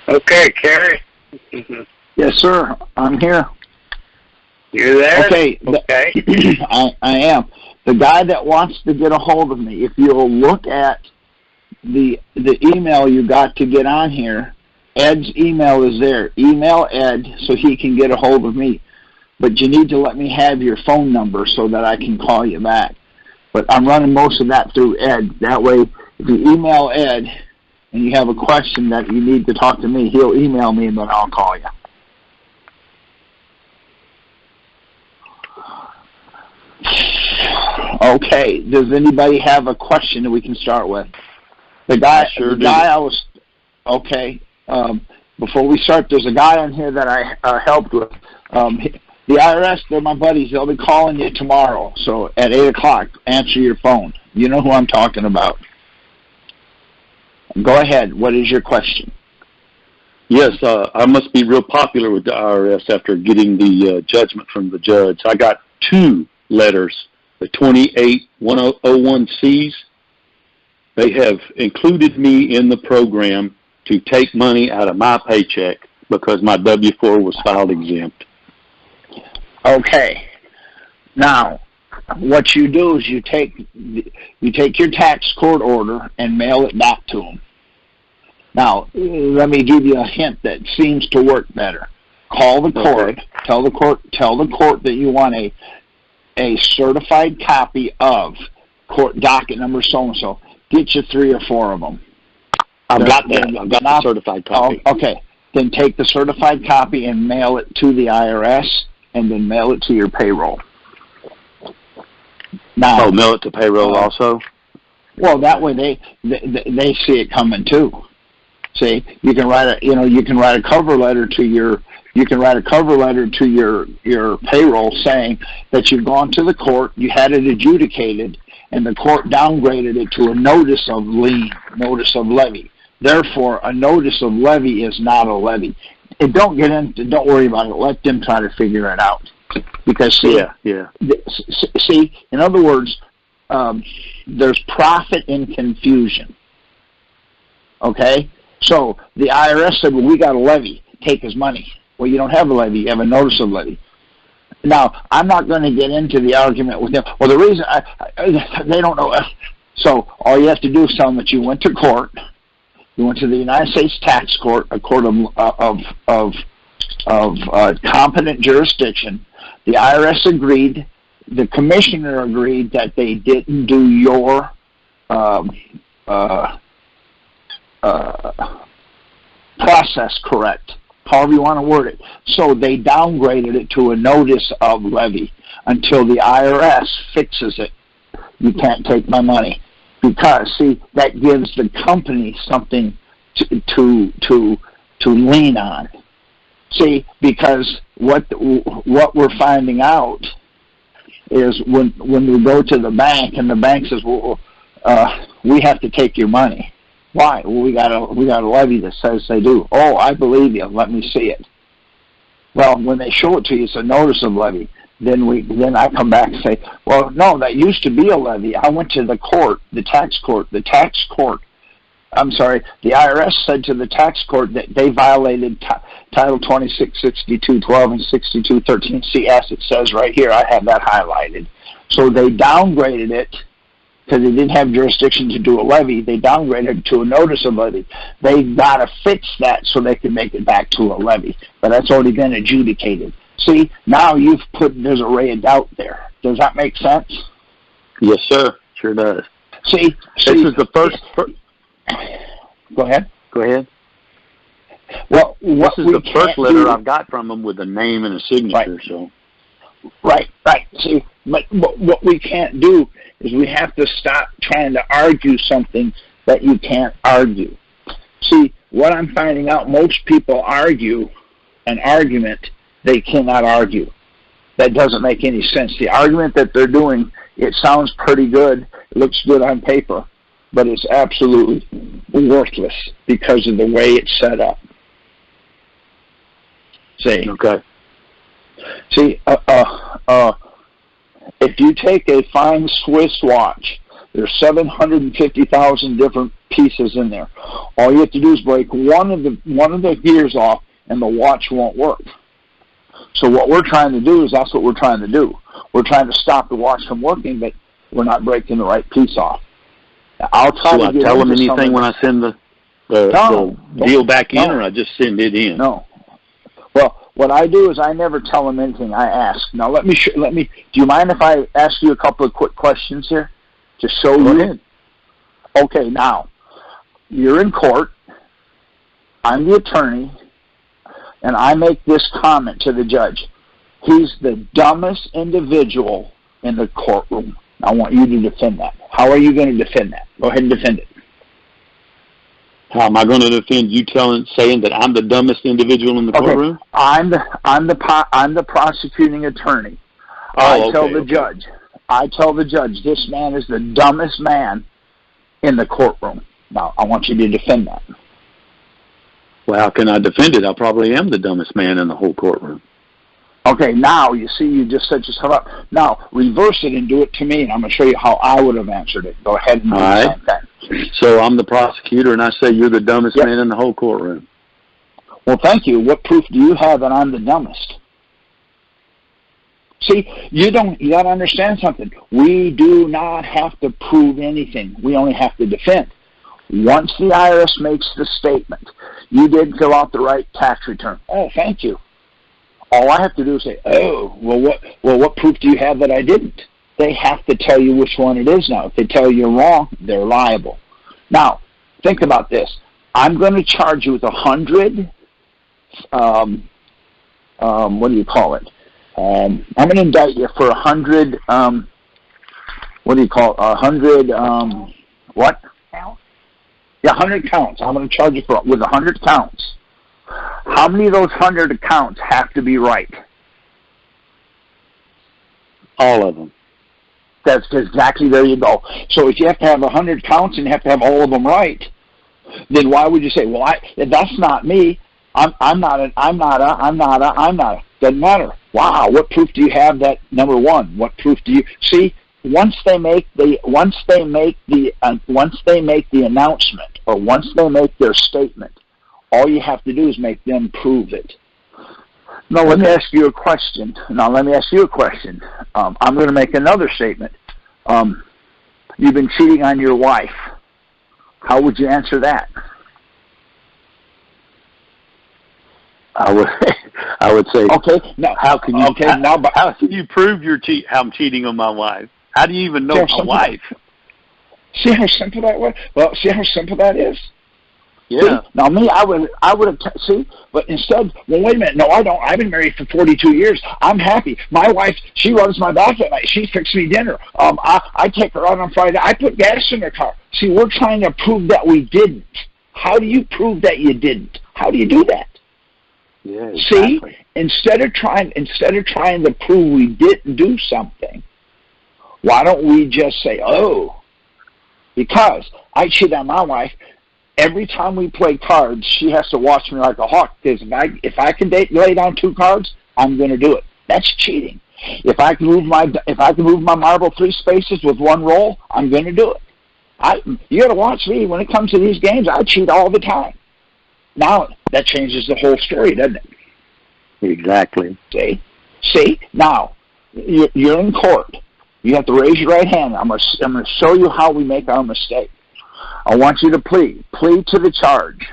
Okay, Kerry. Yes, sir. I'm here. You there? Okay. Okay. I am. The guy that wants to get a hold of me, if you'll look at the email you got to get on here, Ed's email is there. Email Ed so he can get a hold of me. But you need to let me have your phone number so that I can call you back. But I'm running most of that through Ed. That way, if you email Ed and you have a question that you need to talk to me, he'll email me and then I'll call you. Okay. Does anybody have a question that we can start with? The guy I was. Okay. Before we start, there's a guy on here that I helped with. The IRS, they're my buddies. They'll be calling you tomorrow. So at 8 o'clock, answer your phone. You know who I'm talking about. Go ahead. What is your question? Yes, I must be real popular with the IRS after getting the judgment from the judge. I got 2 letters, the 28101Cs. They have included me in the program to take money out of my paycheck because my W-4 was filed exempt. Okay. Now, what you do is you take your tax court order and mail it back to them. Now, let me give you a hint that seems to work better. Call the court. Okay. Tell the court that you want a certified copy of court docket number so and so. Get you 3 or 4 of them. I've got the certified copy. Oh, okay. Then take the certified copy and mail it to the IRS, and then mail it to your payroll. Now, mail it to payroll also? Well, that way they see it coming too. See, you can write a cover letter to your payroll saying that you've gone to the court, you had it adjudicated, and the court downgraded it to a notice of lien, notice of levy. Therefore, a notice of levy is not a levy. And don't worry about it. Let them try to figure it out. Because see, in other words, there's profit in confusion. Okay? So the IRS said, well, we got a levy. Take his money. Well, you don't have a levy. You have a notice of levy. Now, I'm not going to get into the argument with them. Well, the reason they don't know. So all you have to do is tell them that you went to court. You went to the United States Tax Court, a court of competent jurisdiction. The IRS agreed. The commissioner agreed that they didn't do your process correct, however you want to word it. So they downgraded it to a notice of levy until the IRS fixes it. You can't take my money. Because, see, that gives the company something to lean on. See, because what we're finding out is when we go to the bank and the bank says, well, we have to take your money. Why? Well, we got a levy that says they do. Oh, I believe you. Let me see it. Well, when they show it to you, it's a notice of levy. Then I come back and say, well, no, that used to be a levy. I went to the court, the tax court. The IRS said to the tax court that they violated Title 26, 6212, and 6213 as it says right here. I have that highlighted. So they downgraded it because they didn't have jurisdiction to do a levy. They downgraded it to a notice of levy. They got to fix that so they can make it back to a levy. But that's already been adjudicated. See, now there's a ray of doubt there. Does that make sense? Yes, sir. Sure does. See, this is the first. Go ahead. Go ahead. Well, this is the first letter I've got from them with a name and a signature. Right. So. Right. See, but what we can't do is we have to stop trying to argue something that you can't argue. See, what I'm finding out, most people argue an argument they cannot argue. That doesn't make any sense. The argument that they're doing, it sounds pretty good, it looks good on paper, but it's absolutely worthless because of the way it's set up. See? Okay. See, if you take a fine Swiss watch There's 750,000 different pieces in there. All you have to do is break one of the gears off, and the watch won't work. So what we're trying to do is that's what we're trying to do. We're trying to stop the watch from working, but we're not breaking the right piece off. Now, I'll try to tell them anything when I send the deal back in, or I just send it in? No. Well, what I do is I never tell them anything. I ask. Now, let me. Do you mind if I ask you a couple of quick questions here to show you? Go ahead. Okay. Now, you're in court. I'm the attorney, and I make this comment to the judge. He's the dumbest individual in the courtroom. I want you to defend that. How are you going to defend that? Go ahead and defend it. How am I going to defend you saying that I'm the dumbest individual in the courtroom? I'm the prosecuting attorney. I tell the judge, this man is the dumbest man in the courtroom. Now, I want you to defend that. Well, how can I defend it? I probably am the dumbest man in the whole courtroom. Okay, now, you see, you just set yourself up. Now, reverse it and do it to me, and I'm going to show you how I would have answered it. Go ahead and do the same thing. So I'm the prosecutor, and I say you're the dumbest man in the whole courtroom. Well, thank you. What proof do you have that I'm the dumbest? See, you got to understand something. We do not have to prove anything. We only have to defend. Once the IRS makes the statement, you did fill out the right tax return. Oh, thank you. All I have to do is say, oh, what proof do you have that I didn't? They have to tell you which one it is now. If they tell you you're wrong, they're liable. Now, think about this. I'm going to charge you with 100, what do you call it? I'm going to indict you for 100, what do you call it? 100, what? Counts? Yeah, 100 counts. I'm going to charge you with 100 counts. How many of those 100 accounts have to be right? All of them. That's exactly, there you go. So if you have to have 100 counts and you have to have all of them right, then why would you say, well, that's not me. I'm not a. Doesn't matter. Wow, what proof do you have that, number one? What proof do you see? Once they make the announcement, or once they make their statement, all you have to do is make them prove it. Now, let me ask you a question. I'm going to make another statement. You've been cheating on your wife. How would you answer that? I would say, okay. Now, how can you prove I'm cheating on my wife? How do you even know my wife? See how simple that was? Well, see how simple that is? Yeah. See? Now, me, I would have, but instead, well, wait a minute. No, I don't. I've been married for 42 years. I'm happy. My wife, she rubs my back at night. She fixes me dinner. I take her out on Friday. I put gas in her car. See, we're trying to prove that we didn't. How do you prove that you didn't? How do you do that? Yeah, exactly. See, instead of trying to prove we didn't do something, why don't we just say, oh, because I cheat on my wife. Every time we play cards, she has to watch me like a hawk. Because if I can lay down 2 cards, I'm going to do it. That's cheating. If I can move my marble 3 spaces with 1 roll, I'm going to do it. You got to watch me. When it comes to these games, I cheat all the time. Now that changes the whole story, doesn't it? Exactly. See. Now you're in court. You have to raise your right hand. I'm going to show you how we make our mistake. I want you to plead to the charge.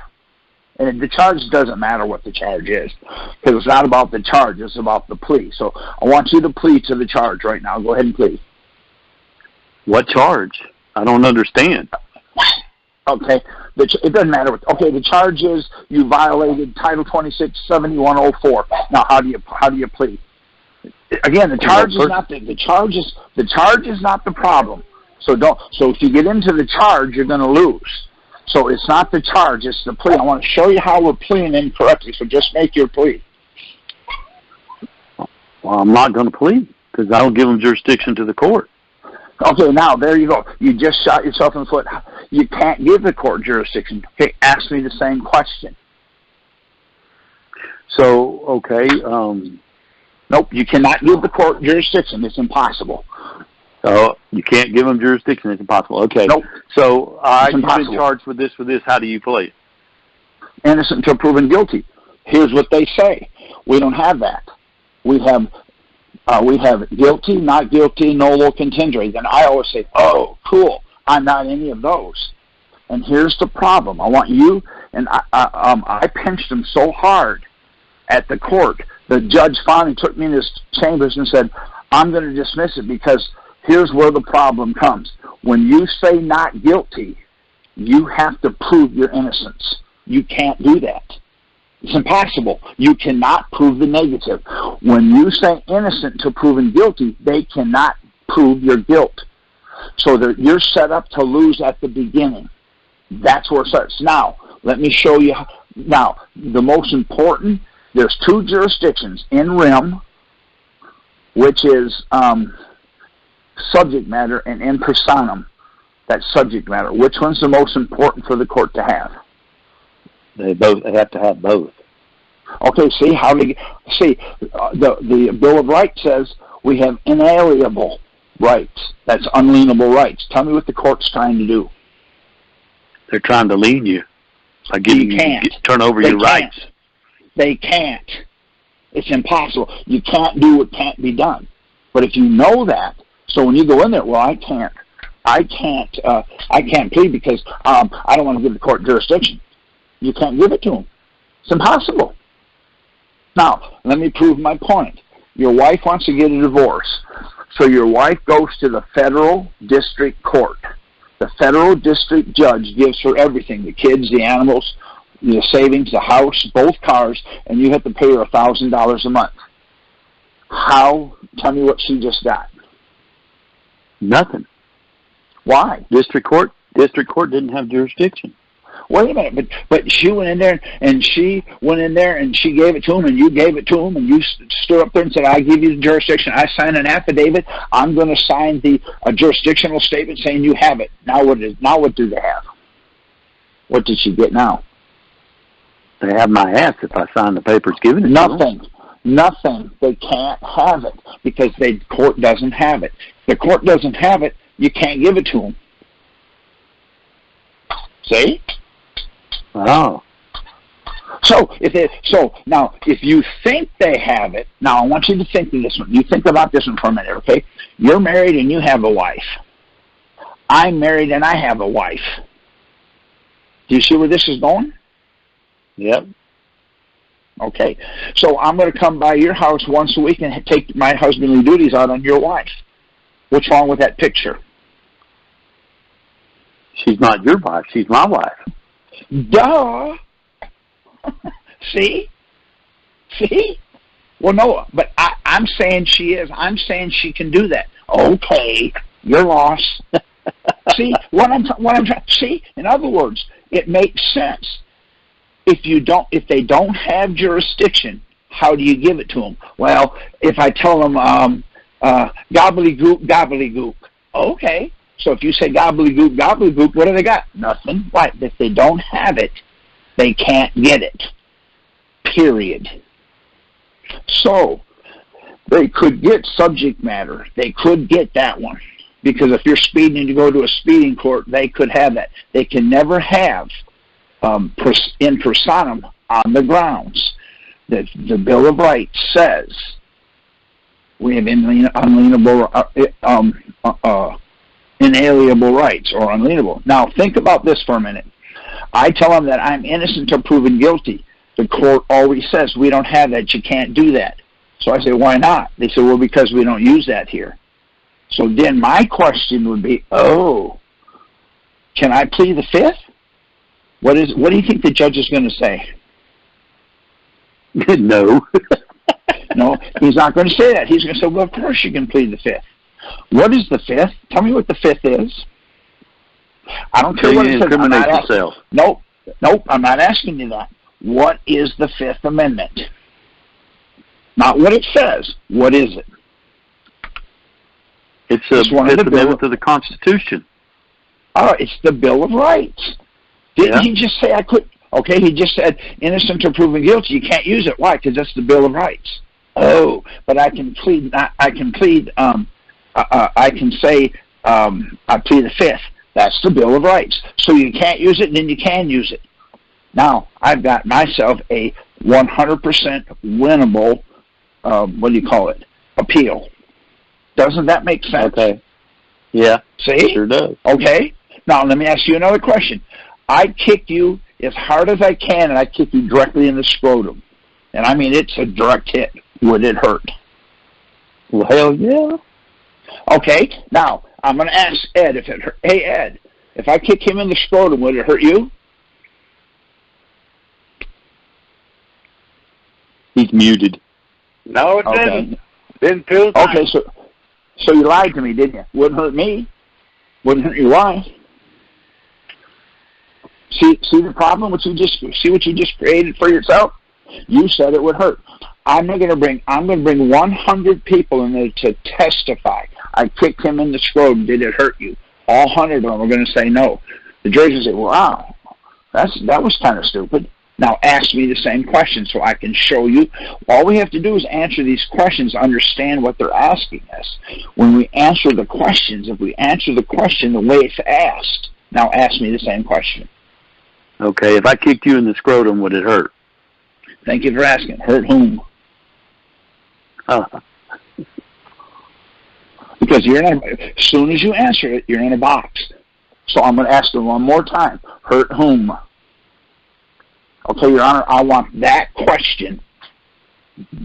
And the charge doesn't matter what the charge is, because it's not about the charge, it's about the plea. So I want you to plead to the charge right now. Go ahead and plead. What charge? I don't understand. Okay, it doesn't matter. Okay, the charge is you violated Title 26-7104. Now, how do you plead? Again, the charge is not the charge is not the problem. So if you get into the charge, you're going to lose. So it's not the charge, it's the plea. I want to show you how we're pleading incorrectly, so just make your plea. Well, I'm not going to plead, because I don't give them jurisdiction to the court. Okay, now, there you go. You just shot yourself in the foot. You can't give the court jurisdiction. Okay, ask me the same question. So, okay. Nope, you cannot give the court jurisdiction. It's impossible. Oh, you can't give them jurisdiction. It's impossible. Okay. Nope. So, you've impossible. been charged with this. How do you plead? Innocent until proven guilty. Here's what they say. We don't have that. We have guilty, not guilty, nolo contendere. Then I always say, oh, cool. I'm not any of those. And here's the problem. I want you, and I pinched him so hard at the court. The judge finally took me in his chambers and said, I'm going to dismiss it because here's where the problem comes. When you say not guilty, you have to prove your innocence. You can't do that. It's impossible. You cannot prove the negative. When you say innocent to proven guilty, they cannot prove your guilt. So you're set up to lose at the beginning. That's where it starts. Now, let me show you. Now, the most important, there's two jurisdictions in rem, which is subject matter, and in personam, that's subject matter. Which one's the most important for the court to have? They have to have both. Okay, the Bill of Rights says we have inalienable rights. That's unalienable rights. Tell me what the court's trying to do. They're trying to lien you by giving you turn over your rights. They can't. It's impossible. You can't do what can't be done. But if you know that, so when you go in there, well, I can't plead because I don't want to give the court jurisdiction. You can't give it to them. It's impossible. Now, let me prove my point. Your wife wants to get a divorce. So your wife goes to the federal district court. The federal district judge gives her everything, the kids, the animals, the savings, the house, both cars, and you have to pay her $1,000 a month. Tell me what she just got. Nothing. Why? District court didn't have jurisdiction. Wait a minute, but she went in there and she gave it to him and you gave it to him and you stood up there and said, I give you the jurisdiction. I signed an affidavit. I'm going to sign a jurisdictional statement saying you have it. Now what do they have? What did she get now? They have my ass if I sign the papers given it Nothing. to them. Nothing. They can't have it because the court doesn't have it. The court doesn't have it. You can't give it to them. See? Oh. So now, if you think they have it, now I want you to think of this one. You think about this one for a minute, okay? You're married and you have a wife. I'm married and I have a wife. Do you see where this is going? Yep. Okay. So I'm going to come by your house once a week and take my husbandly duties out on your wife. What's wrong with that picture? She's not your wife. She's my wife. Duh. See? Well, no, but I'm saying she is. I'm saying she can do that. Okay, you're lost. See what I'm trying. See, in other words, it makes sense. If they don't have jurisdiction, how do you give it to them? Well, if I tell them gobbledygook, gobbledygook, okay. So if you say gobbledygook, gobbledygook, what do they got? Nothing. Why? If they don't have it, they can't get it. Period. So they could get subject matter. They could get that one. Because if you're speeding and you go to a speeding court, they could have that. They can never have in personam on the grounds that the Bill of Rights says we have inalienable rights or unalienable. Now think about this for a minute. I tell them that I'm innocent until proven guilty. The court always says we don't have that. You can't do that. So I say, why not? They say, well, because we don't use that here. So then my question would be, can I plead the fifth? What do you think the judge is going to say? No. No, he's not going to say that. He's going to say, well, of course you can plead the fifth. What is the fifth? Tell me what the fifth is. I don't care what it says. Incriminate yourself. Nope, I'm not asking you that. What is the Fifth Amendment? Not what it says. What is it? It's the Fifth Amendment to the Constitution. Oh, it's the Bill of Rights. Didn't he just say I could? Okay, he just said innocent or proven guilty. You can't use it. Why? Because that's the Bill of Rights. Oh, but I can plead I can say I plead the fifth. That's the Bill of Rights. So you can't use it, and then you can use it. Now, I've got myself a 100% winnable, what do you call it, appeal. Doesn't that make sense? Okay. Yeah. See? Sure does. Okay. Now, let me ask you another question. I kick you as hard as I can, and I kick you directly in the scrotum. And I mean, it's a direct hit. Would it hurt? Well, hell yeah. Okay. Now, I'm going to ask Ed if it hurt. Hey, Ed, if I kick him in the scrotum, would it hurt you? He's muted. No, it Okay. didn't. Didn't feel it. Okay, so you lied to me, didn't you? Wouldn't hurt me. Wouldn't hurt you. Why? See the problem? What you just created for yourself? You said it would hurt. I'm going to bring 100 people in there to testify. I kicked him in the scrotum. Did it hurt you? All 100 of them are going to say no. The judge will say, wow, that was kind of stupid. Now ask me the same question so I can show you. All we have to do is answer these questions, understand what they're asking us. When we answer the questions, if we answer the question the way it's asked, now ask me the same question. Okay, if I kicked you in the scrotum, would it hurt? Thank you for asking. Hurt whom? Because as soon as you answer it, you're in a box. So I'm going to ask them one more time. Hurt whom? Okay, Your Honor, I want that question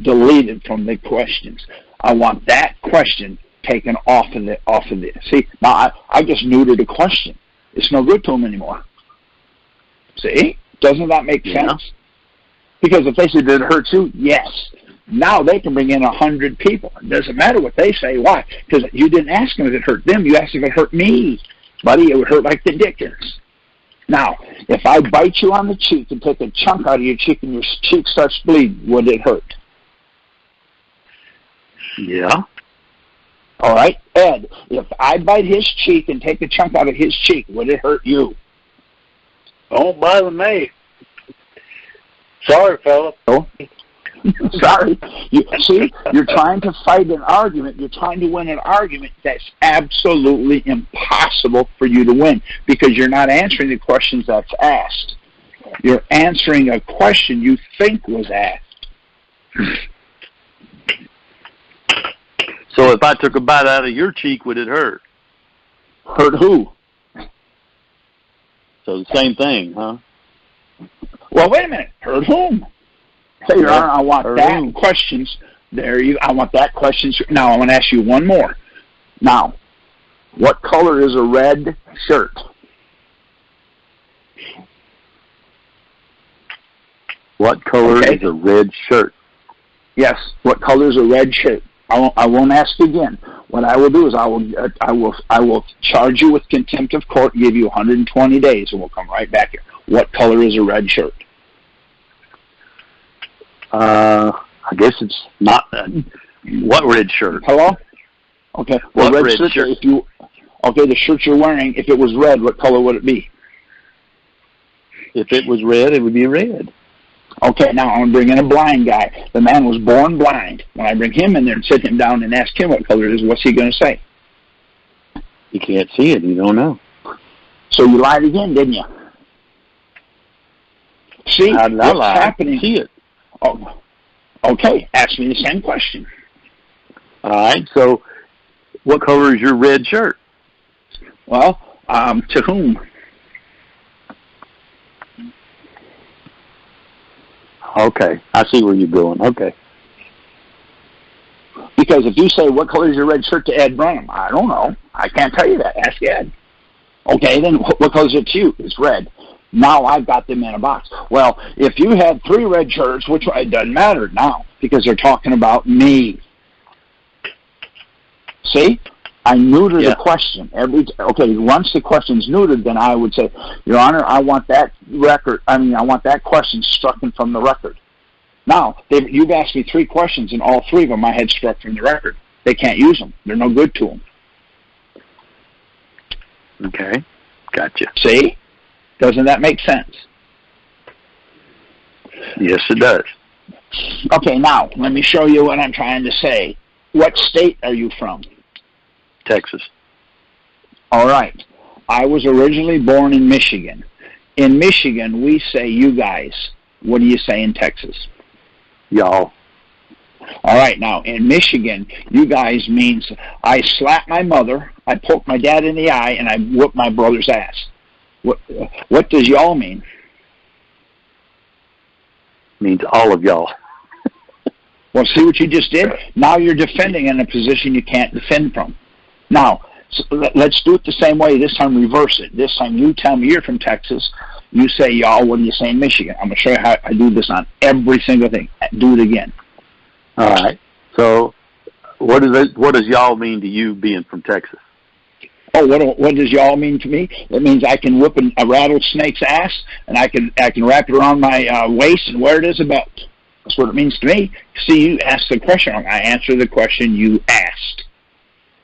deleted from the questions. I want that question taken off of the. See, now I just neutered the question. It's no good to them anymore. See? Doesn't that make sense? Because if they say, did it hurt you? Yes. Now they can bring in 100 people. It doesn't matter what they say. Why? Because you didn't ask them if it hurt them. You asked if it hurt me. Buddy, it would hurt like the dickens. Now, if I bite you on the cheek and take a chunk out of your cheek and your cheek starts bleeding, would it hurt? Yeah. All right. Ed, if I bite his cheek and take a chunk out of his cheek, would it hurt you? Don't bother me. Sorry, fella. Oh. Sorry. You're trying to fight an argument. You're trying to win an argument that's absolutely impossible for you to win because you're not answering the questions that's asked. You're answering a question you think was asked. So if I took a bite out of your cheek, would it hurt? Hurt who? So the same thing, huh? Well, wait a minute. Hurt whom? Say, Your Honor, I want that questions. I want that questions. Now, I want to ask you one more. Now, what color is a red shirt? What color is a red shirt? Yes. What color is a red shirt? I won't ask again. What I will do is I will charge you with contempt of court, give you 120 days, and we'll come right back here. What color is a red shirt? I guess it's not. What red shirt? Hello? Okay. What red shirt? If the shirt you're wearing, if it was red, what color would it be? If it was red, it would be red. Okay, now I'm going to bring in a blind guy. The man was born blind. When I bring him in there and sit him down and ask him what color it is, what's he going to say? You can't see it. You don't know. So you lied again, didn't you? See, what's happening? I see it. Oh, okay, ask me the same question. All right, so what color is your red shirt? Well, to whom? Okay, I see where you're going. Okay. Because if you say, what color is your red shirt to Ed Branham? I don't know. I can't tell you that. Ask Ed. Okay, then what color is it to you? It's red. Now I've got them in a box. Well, if you had 3 red shirts, which one? It doesn't matter now because they're talking about me. See? I neuter the question. Once the question's neutered, then I would say, Your Honor, I want that question stricken from the record. Now, you've asked me 3 questions, and all 3 of them I had struck from the record. They can't use them. They're no good to them. Okay, gotcha. See? Doesn't that make sense? Yes, it does. Okay, now, let me show you what I'm trying to say. What state are you from? Texas. All right. I was originally born in Michigan. In Michigan, we say you guys. What do you say in Texas? Y'all. All right. Now, in Michigan, you guys means I slap my mother, I poke my dad in the eye, and I whoop my brother's ass. What does y'all mean? Means all of y'all. Well, see what you just did? Now you're defending in a position you can't defend from. Now, so let's do it the same way. This time, reverse it. This time, you tell me you're from Texas. You say y'all. What do you say in Michigan? I'm going to show you how I do this on every single thing. Do it again. All right. So, what does y'all mean to you being from Texas? Oh, what does y'all mean to me? It means I can whip a rattlesnake's ass, and I can wrap it around my waist and wear it as a belt. That's what it means to me. See, you asked the question wrong. I answered the question you asked.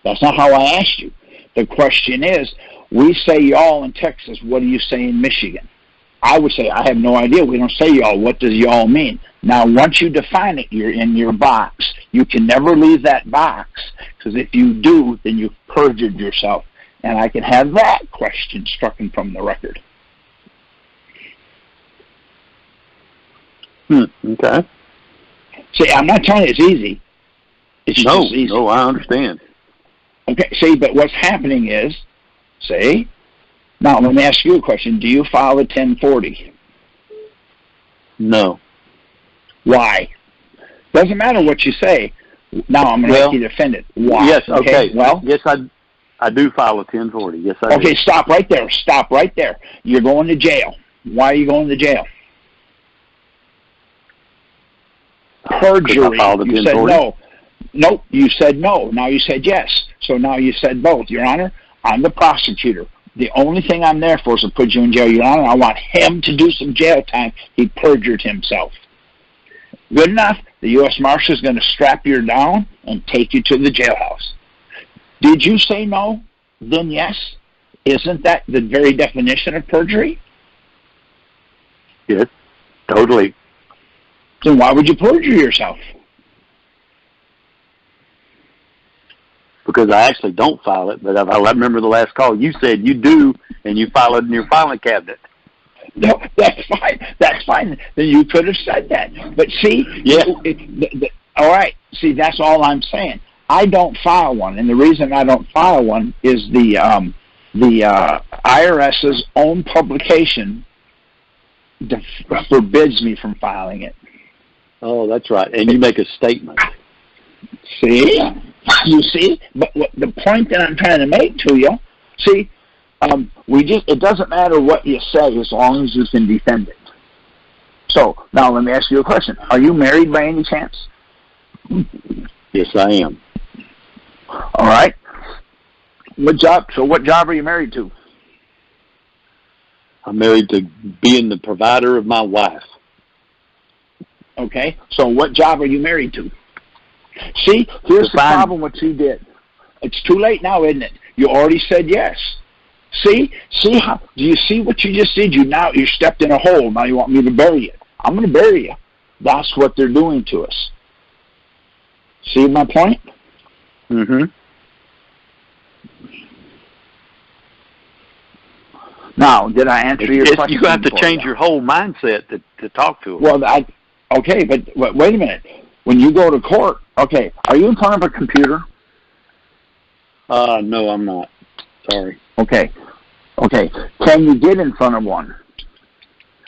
That's not how I asked you. The question is, we say y'all in Texas. What do you say in Michigan? I would say, I have no idea. We don't say y'all. What does y'all mean? Now, once you define it, you're in your box. You can never leave that box, because if you do, then you've perjured yourself. And I can have that question stricken from the record. Okay. See, I'm not telling you it's easy. It's just easy. No, I understand. Okay, see, but what's happening is, see, now let me ask you a question. Do you file a 1040? No. Why? Doesn't matter what you say. Now I'm going to make you defend it. Why? Yes, okay. Well, yes, I do file a 1040. Yes, I do. Okay, stop right there. Stop right there. You're going to jail. Why are you going to jail? Perjury. You said no. Nope, you said no. Now you said yes. So now you said both. Your Honor, I'm the prosecutor. The only thing I'm there for is to put you in jail. Your Honor, I want him to do some jail time. He perjured himself. Good enough. The U.S. Marshal is going to strap you down and take you to the jailhouse. Did you say no? Then yes. Isn't that the very definition of perjury? Yes, totally. Then why would you perjure yourself? Because I actually don't file it, but I remember the last call. You said you do, and you file it in your filing cabinet. No, that's fine. That's fine. Then you could have said that. But see, all right. See, that's all I'm saying. I don't file one, and the reason I don't file one is the IRS's own publication forbids me from filing it. Oh, that's right. And you make a statement. See? You see? But the point that I'm trying to make to you, see, it doesn't matter what you say as long as you can defend it. So, now let me ask you a question. Are you married by any chance? Yes, I am. All right. What job are you married to? I'm married to being the provider of my wife. Okay. So what job are you married to? See, here's the problem what you did. It's too late now, isn't it? You already said yes. See how? Do you see what you just did? You stepped in a hole. Now you want me to bury it. I'm going to bury you. That's what they're doing to us. See my point? Mm-hmm. Now, did I answer your question? You have to change your whole mindset to talk to them. Well, okay, but wait a minute. When you go to court, okay, are you in front of a computer? No, I'm not. Sorry. Okay. Can you get in front of one?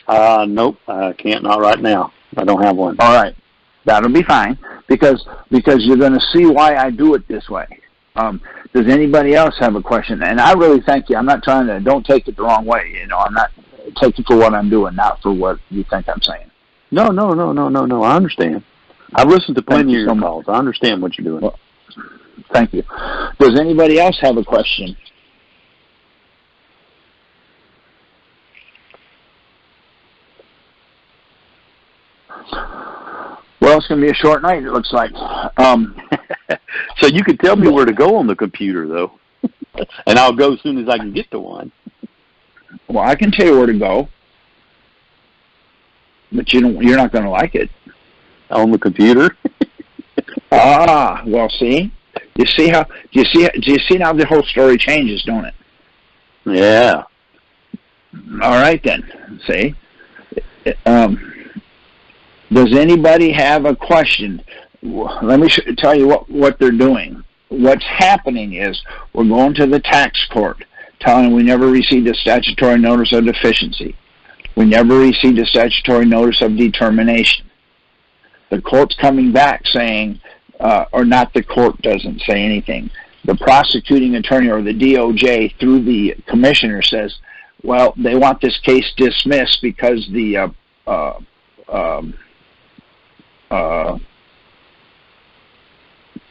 Nope, I can't. Not right now. I don't have one. All right, that'll be fine because you're going to see why I do it this way. Does anybody else have a question? And I really thank you. I'm not trying to. Don't take it the wrong way. I'm not taking it for what I'm doing, not for what you think I'm saying. No. I understand. I've listened to plenty of your calls. I understand what you're doing. Well, thank you. Does anybody else have a question? Well, it's going to be a short night, it looks like. So you can tell me where to go on the computer, though, and I'll go as soon as I can get to one. Well, I can tell you where to go, but you're not going to like it. On the computer? Well, see, Do you see how the whole story changes, don't it? Yeah. All right then. See? Does anybody have a question? Let me tell you what they're doing. What's happening is we're going to the tax court telling them we never received a statutory notice of deficiency. We never received a statutory notice of determination. The court's coming back saying, or not, the court doesn't say anything. The prosecuting attorney or the DOJ through the commissioner says, well, they want this case dismissed because the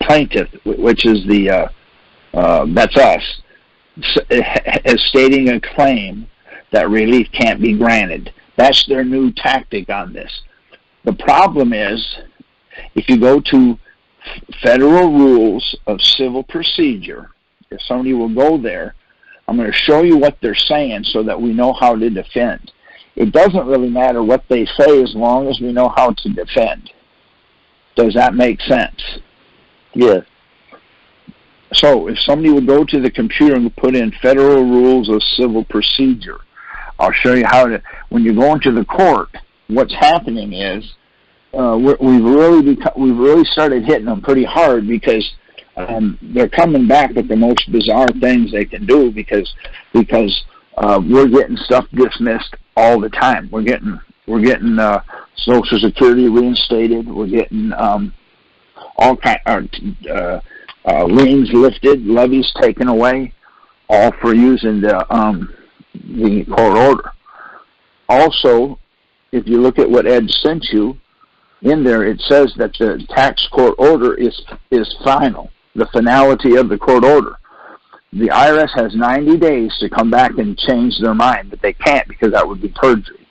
plaintiff, which is that's us, is stating a claim that relief can't be granted. That's their new tactic on this. The problem is, if you go to Federal Rules of Civil Procedure, if somebody will go there, I'm going to show you what they're saying so that we know how to defend. It doesn't really matter what they say as long as we know how to defend. Does that make sense? Yes. So if somebody would go to the computer and put in Federal Rules of Civil Procedure, I'll show you how to, when you go into the court, what's happening is we've really started hitting them pretty hard because they're coming back with the most bizarre things they can do because we're getting stuff dismissed all the time. We're getting Social Security reinstated. We're getting all kind liens lifted, levies taken away, all for using the court order. Also, if you look at what Ed sent you, in there it says that the tax court order is final, the finality of the court order. The IRS has 90 days to come back and change their mind, but they can't because that would be perjury.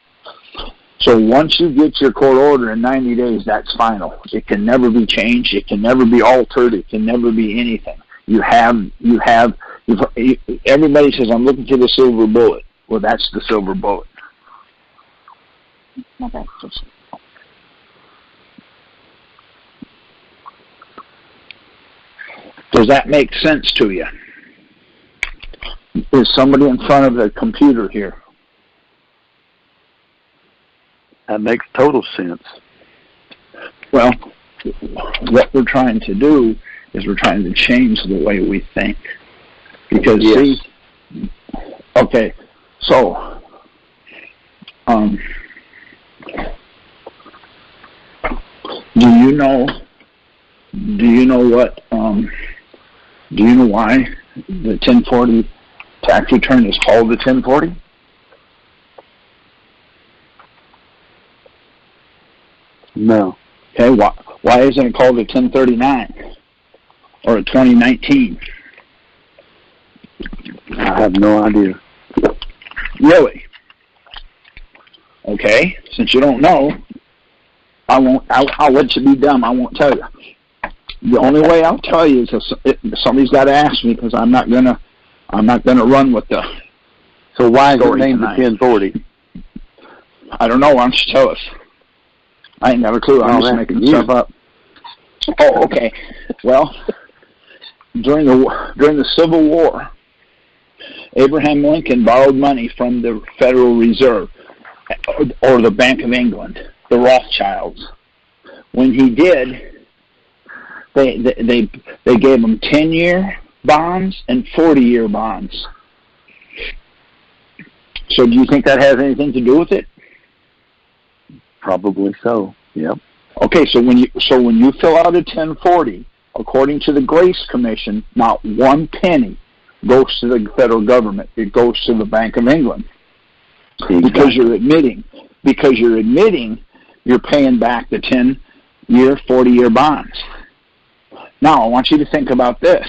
So once you get your court order in 90 days, that's final. It can never be changed. It can never be altered. It can never be anything. Everybody says, I'm looking for the silver bullet. Well, that's the silver bullet. Does that make sense to you? Is somebody in front of the computer here? That makes total sense. Well, what we're trying to do is we're trying to change the way we think. Because, yes. See, okay, so, do you know why the 1040 tax return is called the 1040? No. Okay, why isn't it called a 1039 or a 2019? I have no idea. Really? Okay, since you don't know, I'll let you be dumb. I won't tell you. The only way I'll tell you is if somebody's got to ask me, because I'm not gonna run with the. So why is it named the 1040? I don't know. Why don't you tell us? I ain't got a clue. I'm just making stuff up. Oh, okay. Well, during the Civil War, Abraham Lincoln borrowed money from the Federal Reserve or the Bank of England, the Rothschilds. When he did, they gave him 10-year bonds and 40-year bonds. So do you think that has anything to do with it? Probably so. Yep. Okay, so when you fill out a 1040, according to the Grace Commission, not one penny goes to the federal government. It goes to the Bank of England. Exactly. Because you're admitting you're paying back the 10-year, 40-year bonds. Now, I want you to think about this.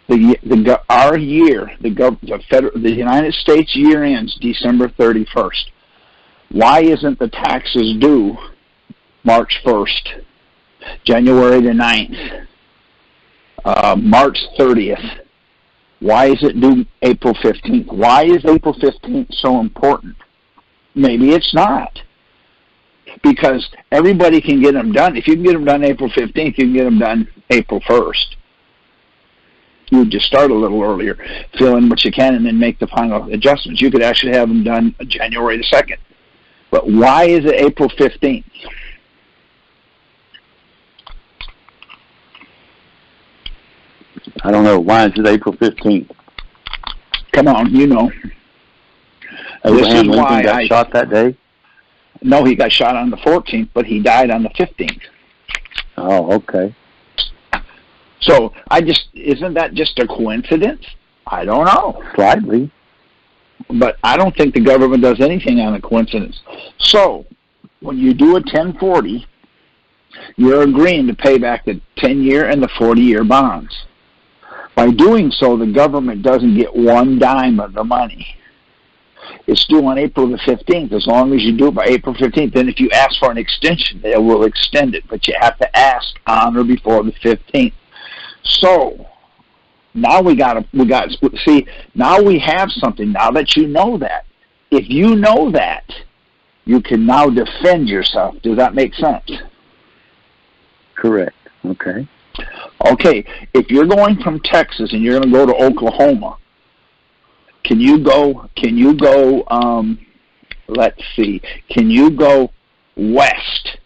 The United States year ends December 31st. Why isn't the taxes due March 1st, January the 9th, March 30th? Why is it due April 15th? Why is April 15th so important? Maybe it's not. because everybody can get them done. If you can get them done April 15th, you can get them done April 1st. You would just start a little earlier, fill in what you can, and then make the final adjustments. You could actually have them done January the 2nd. But why is it April 15th? I don't know. Why is it April 15th? Come on, you know. Abraham Lincoln got shot that day? No, he got shot on the 14th, but he died on the 15th. Oh, okay. So isn't that just a coincidence? I don't know. Slightly. But I don't think the government does anything on a coincidence. So when you do a 1040, you're agreeing to pay back the 10-year and the 40-year bonds. By doing so, the government doesn't get one dime of the money. It's due on April the 15th. As long as you do it by April 15th, then if you ask for an extension, they will extend it. But you have to ask on or before the 15th. So now now we have something. Now that you know that, if you know that, you can now defend yourself. Does that make sense? Correct. Okay. Okay, if you're going from Texas and you're going to go to Oklahoma, can you go, let's see, can you go west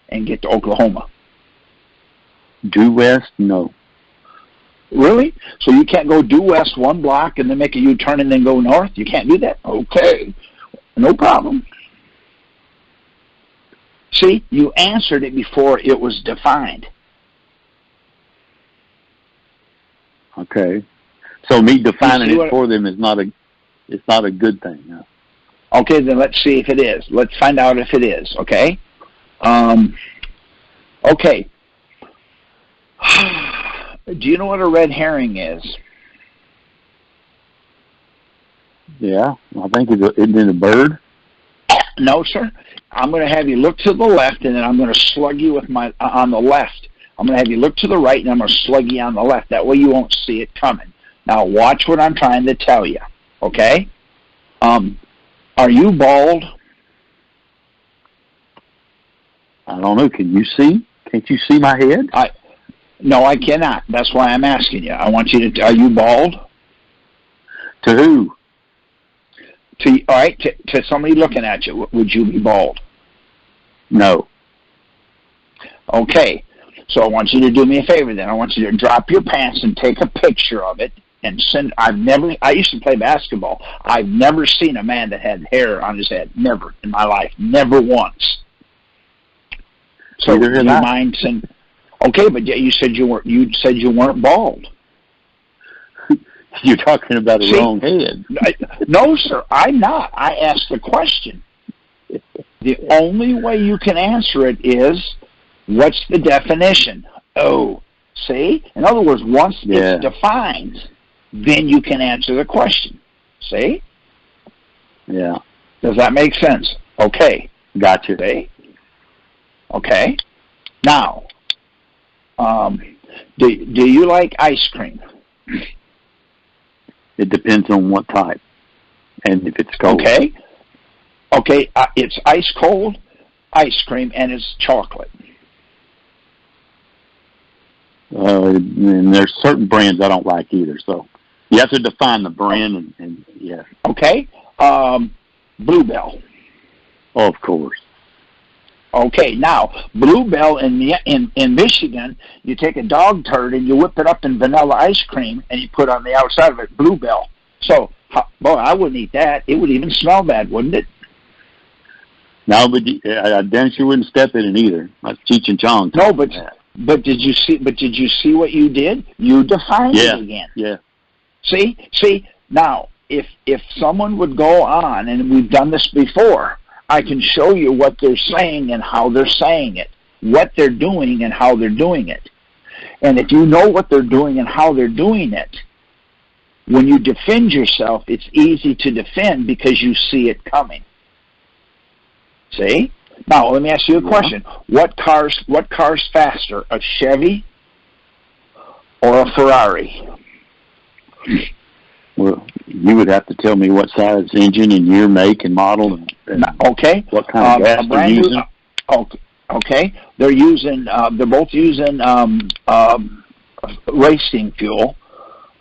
and get to Oklahoma? Due west? No. Really? So you can't go due west one block and then make a U-turn and then go north? You can't do that? Okay, no problem. See, you answered it before it was defined. Okay. So me defining it for them is not a good thing. No. Okay, then let's see if it is. Let's find out if it is, okay? Okay. Do you know what a red herring is? Yeah, I think it's a bird. No, sir. I'm going to have you look to the left, and then I'm going to slug you with on the left. I'm going to have you look to the right, and I'm going to slug you on the left. That way you won't see it coming. Now, watch what I'm trying to tell you, okay? Are you bald? I don't know. Can you see? Can't you see my head? No, I cannot. That's why I'm asking you. I want you to. Are you bald? To who? All right. To somebody looking at you, would you be bald? No. Okay. So I want you to do me a favor. Then I want you to drop your pants and take a picture of it and send. I used to play basketball. I've never seen a man that had hair on his head. Never in my life. Never once. So do you mind sending? Okay, but you said you weren't bald. You're talking about a wrong head. No, sir, I'm not. I asked the question. The only way you can answer it is, what's the definition? Oh, see? In other words, once it's defined, then you can answer the question. See? Yeah. Does that make sense? Okay. Gotcha. See? Okay. Now, do you like ice cream? It depends on what type and if it's cold. Okay. It's ice cold ice cream and it's chocolate. And there's certain brands I don't like either. So you have to define the brand and yeah. Okay. Bluebell. Oh, of course. Okay, now, Bluebell in Michigan, you take a dog turd and you whip it up in vanilla ice cream and you put on the outside of it Bluebell. So, boy, I wouldn't eat that. It would even smell bad, wouldn't it? No, but then you wouldn't step in it either. Like Cheech and Chong. No, but did you see what you did? You defined it again. Yeah. See, now, if someone would go on, and we've done this before, I can show you what they're saying and how they're saying it, what they're doing and how they're doing it. And if you know what they're doing and how they're doing it, when you defend yourself, it's easy to defend because you see it coming. See? Now, let me ask you a question. What car's faster, a Chevy or a Ferrari? Well, you would have to tell me what size engine and year, make, and model and Okay. What kind of gas they're using? Okay. They're using. They're both using racing fuel.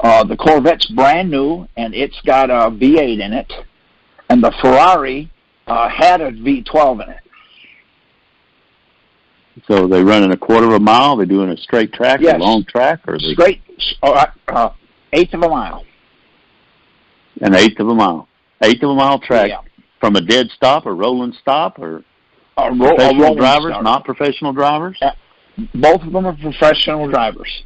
The Corvette's brand new, and it's got a V8 in it, and the Ferrari had a V12 in it. So they running a quarter of a mile? They're doing a straight track, yes. A long track, or they... Straight, eighth of a mile. An eighth of a mile. Eighth of a mile track, yeah. From a dead stop, a rolling stop, or professional drivers, start. Not professional drivers? Both of them are professional drivers.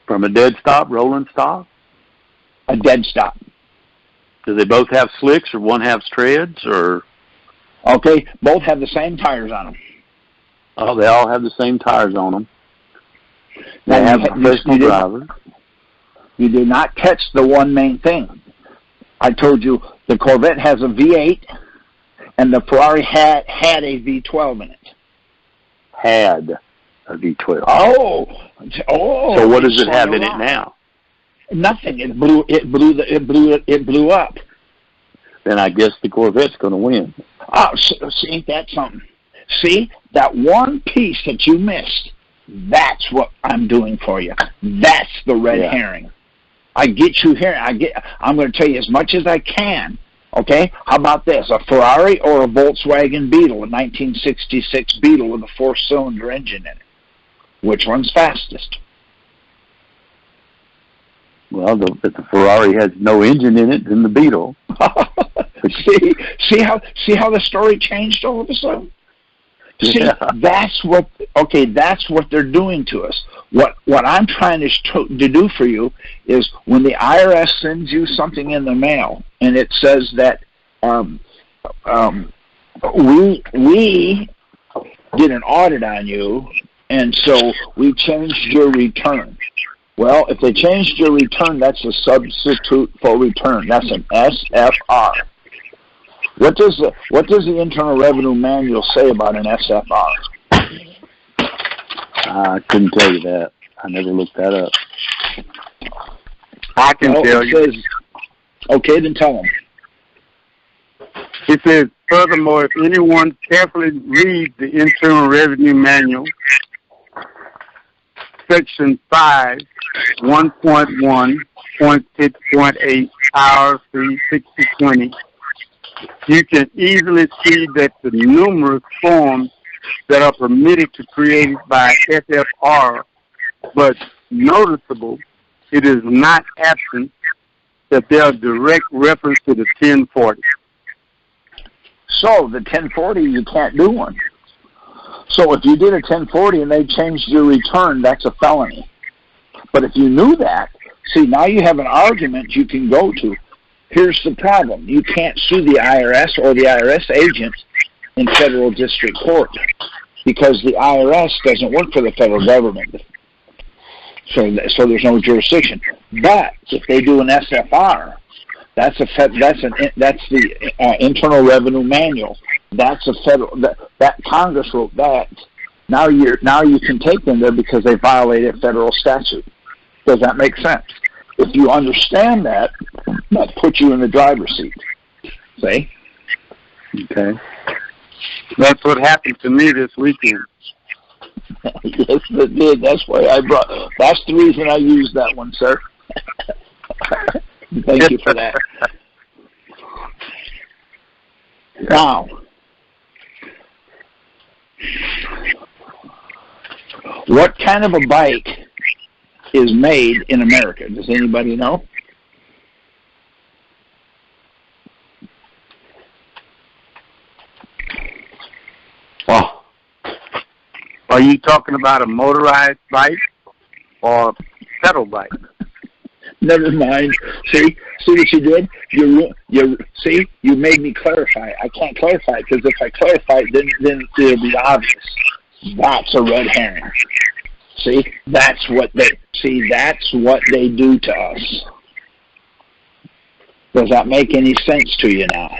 From a dead stop, rolling stop? A dead stop. Do they both have slicks, or one has treads, or? Okay, both have the same tires on them. Oh, they all have the same tires on them. They Now, have professional drivers. You did not catch the one main thing. I told you the Corvette has a V8, and the Ferrari had a V12 in it. Had a V12. Oh. So what does it have in it now? Nothing. It blew up. Then I guess the Corvette's going to win. Oh, see, ain't that something? See, that one piece that you missed, that's what I'm doing for you. That's the red herring. I get you here. I'm going to tell you as much as I can. Okay? How about this? A Ferrari or a Volkswagen Beetle, a 1966 Beetle with a 4-cylinder engine in it. Which one's fastest? Well, if the Ferrari has no engine in it, then the Beetle. See how the story changed all of a sudden? See, that's what they're doing to us. What I'm trying to do for you is when the IRS sends you something in the mail and it says that we did an audit on you and so we changed your return. Well, if they changed your return, that's a substitute for return. That's an SFR. What does the Internal Revenue Manual say about an SFR? I couldn't tell you that. I never looked that up. I can tell you. Says, okay, then tell them. It says, furthermore, if anyone carefully reads the Internal Revenue Manual, Section 5, 1.1.6.8, IRC 6020, you can easily see that the numerous forms that are permitted to create by SFR, but noticeable, it is not absent that there are direct reference to the 1040. So the 1040, you can't do one. So if you did a 1040 and they changed your return, that's a felony. But if you knew that, see, now you have an argument you can go to. Here's the problem. You can't sue the IRS or the IRS agent in federal district court because the IRS doesn't work for the federal government. So there's no jurisdiction. But if they do an SFR, that's the Internal Revenue Manual. That's a federal that Congress wrote that. Now you can take them there because they violated federal statute. Does that make sense? If you understand that puts you in the driver's seat. See? Okay. That's what happened to me this weekend. Yes, it did. That's why that's the reason I used that one, sir. Thank you for that. Now, what kind of a bike is made in America? Does anybody know? Well, are you talking about a motorized bike or pedal bike? Never mind. See what you did? You made me clarify. I can't clarify it because if I clarify it, then it'll be obvious. That's a red herring. See, that's what they do to us. Does that make any sense to you now?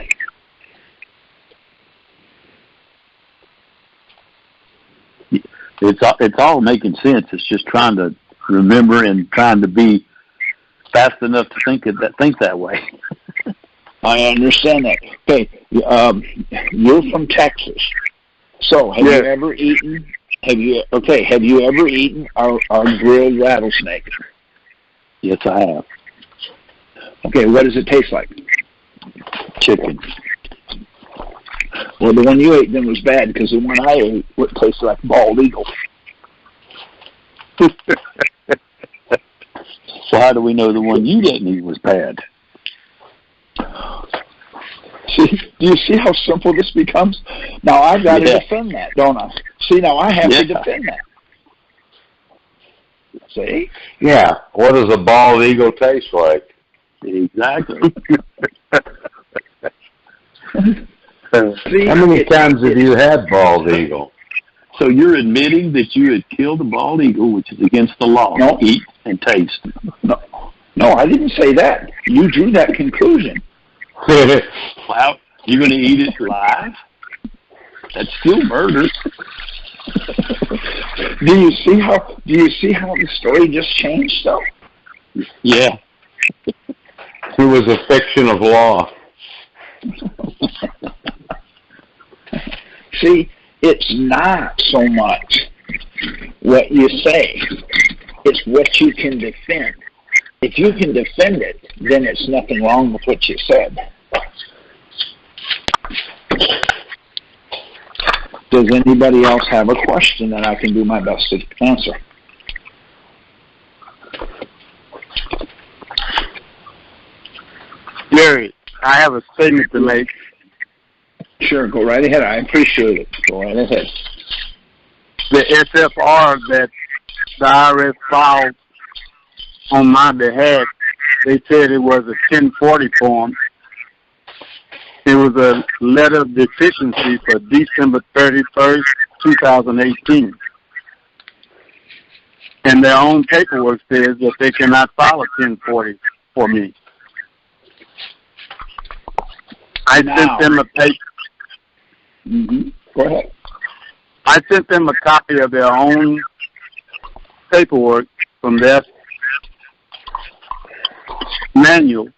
It's all making sense. It's just trying to remember and trying to be fast enough to think that way. I understand that. Okay, you're from Texas, so have you ever eaten? Have you ever eaten our grilled rattlesnake? Yes, I have. Okay, what does it taste like? Chicken. Well, the one you ate then was bad because the one I ate tasted like bald eagle. So how do we know the one you didn't eat was bad? See, do you see how simple this becomes? Now I've got to defend that, don't I? See, now I have to defend that. See? Yeah. What does a bald eagle taste like? Exactly. See, how many times have you had bald eagle? So you're admitting that you had killed a bald eagle, which is against the law. No. Eat and taste. No, I didn't say that. You drew that conclusion. Wow, you're going to eat it live? That's still murder. Do you see how the story just changed, though? Yeah. It was a fiction of law. See, it's not so much what you say, it's what you can defend. If you can defend it, then it's nothing wrong with what you said. Does anybody else have a question that I can do my best to answer? Gary, I have a statement to make. Sure, go right ahead. I appreciate it. Go right ahead. The SFR that the IRS filed on my behalf, they said it was a 1040 form. It was a letter of deficiency for December 31st, 2018. And their own paperwork says that they cannot file a 1040 for me. I sent them a paper. Go ahead. I sent them a copy of their own paperwork from their manual,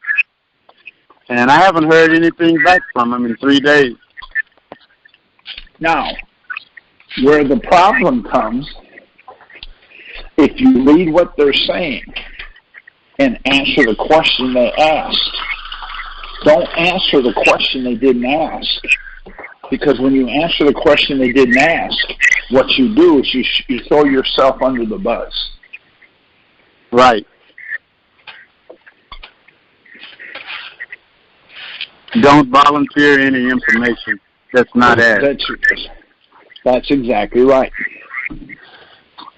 and I haven't heard anything back from them in 3 days. Now, where the problem comes, if you read what they're saying and answer the question they asked, don't answer the question they didn't ask. Because when you answer the question they didn't ask, what you do is you throw yourself under the bus. Right. Don't volunteer any information that's not asked. That's exactly right.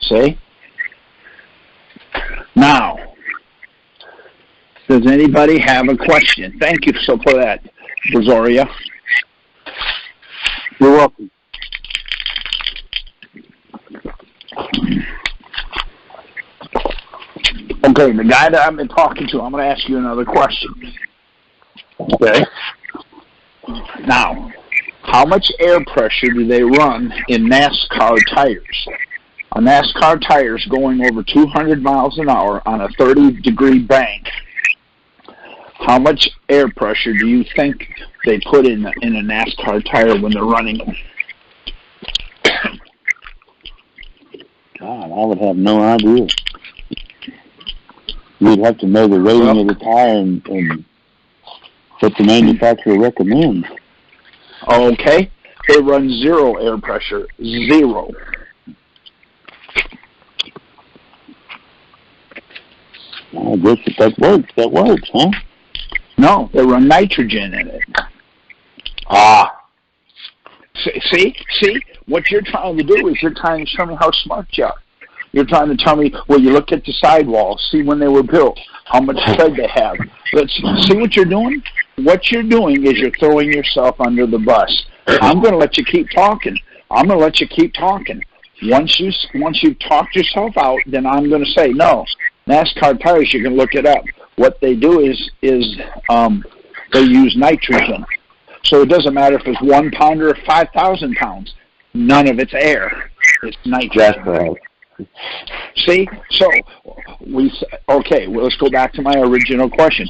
See? Now, does anybody have a question? Thank you for that, Brazoria. You're welcome. Okay, the guy that I've been talking to, I'm going to ask you another question. Okay. Now, how much air pressure do they run in NASCAR tires? A NASCAR tires going over 200 miles an hour on a 30-degree bank. How much air pressure do you think they put in a NASCAR tire when they're running them? God, I would have no idea. You'd have to know the rating of the tire and what the manufacturer recommends. Okay. They run zero air pressure. Zero. I guess if that works, huh? No, they run nitrogen in it. See? What you're trying to do is you're trying to show me how smart you are. You're trying to tell me, well, you look at the sidewalls, see when they were built, how much tread they have. Let's see what you're doing. What you're doing is you're throwing yourself under the bus. I'm going to let you keep talking. Once you've talked yourself out, then I'm going to say, no, NASCAR tires, you can look it up. What they do is they use nitrogen. So it doesn't matter if it's 1 pound or 5,000 pounds. None of it's air. It's nitrogen. That's right. See? So, okay, well, let's go back to my original question.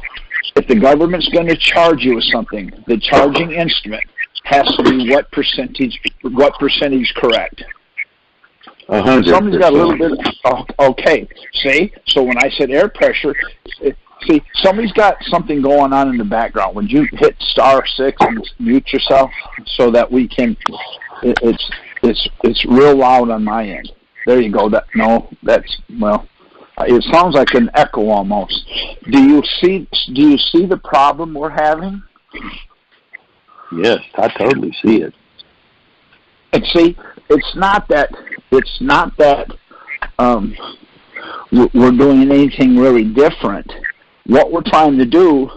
If the government's going to charge you with something, the charging instrument has to be what percentage correct. 100%. Somebody's got a little bit. Okay, see. So when I said air pressure, see, somebody's got something going on in the background. Would you hit *6 and mute yourself so that we can? It's real loud on my end. There you go. It sounds like an echo almost. Do you see the problem we're having? Yes, I totally see it. And see, it's not that we're doing anything really different. What we're trying to do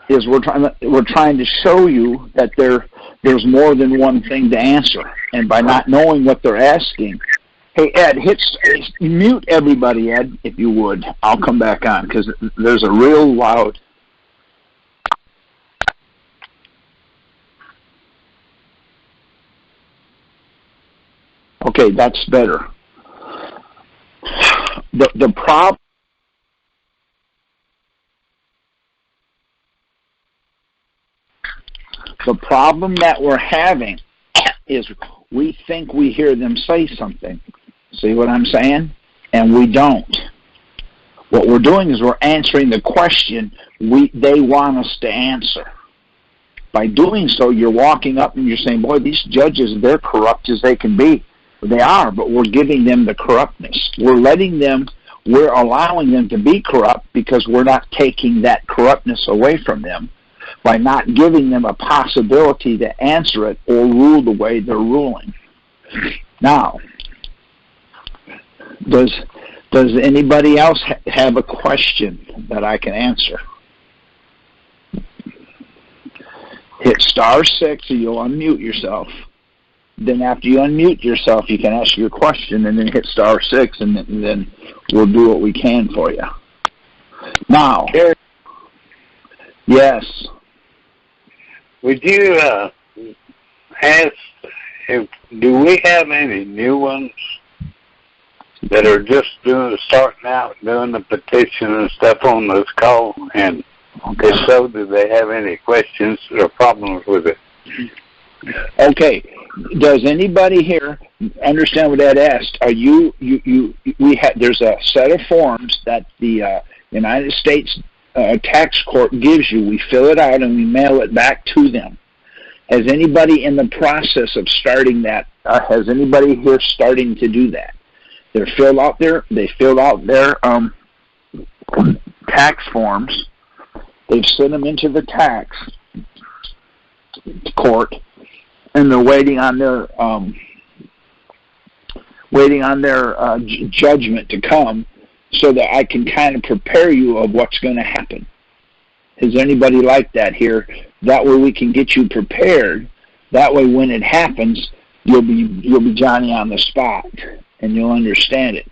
is we're trying to show you that there's more than one thing to answer, and by not knowing what they're asking. Hey, Ed, mute everybody, Ed, if you would. I'll come back on because there's a real loud. Okay, that's better. The problem that we're having is we think we hear them say something. See what I'm saying? And we don't. What we're doing is we're answering the question they want us to answer. By doing so, you're walking up and you're saying, boy, these judges, they're corrupt as they can be. They are, but we're giving them the corruptness. We're allowing them to be corrupt because we're not taking that corruptness away from them by not giving them a possibility to answer it or rule the way they're ruling. Now, does anybody else have a question that I can answer? Hit *6 so you'll unmute yourself. Then after you unmute yourself, you can ask your question and then hit *6 and then we'll do what we can for you. Now, yes. Would you ask do we have any new ones that are just starting out doing the petition and stuff on this call? And if so, do they have any questions or problems with it? Okay. Does anybody here understand what Ed asked? There's a set of forms that the United States tax court gives you. We fill it out and we mail it back to them. Has anybody in the process of starting that? Has anybody here starting to do that? They filled out their tax forms. They've sent them into the tax court, and they're waiting on their judgment to come, so that I can kind of prepare you of what's going to happen. Is anybody like that here? That way we can get you prepared. That way when it happens, you'll be Johnny on the spot, and you'll understand it.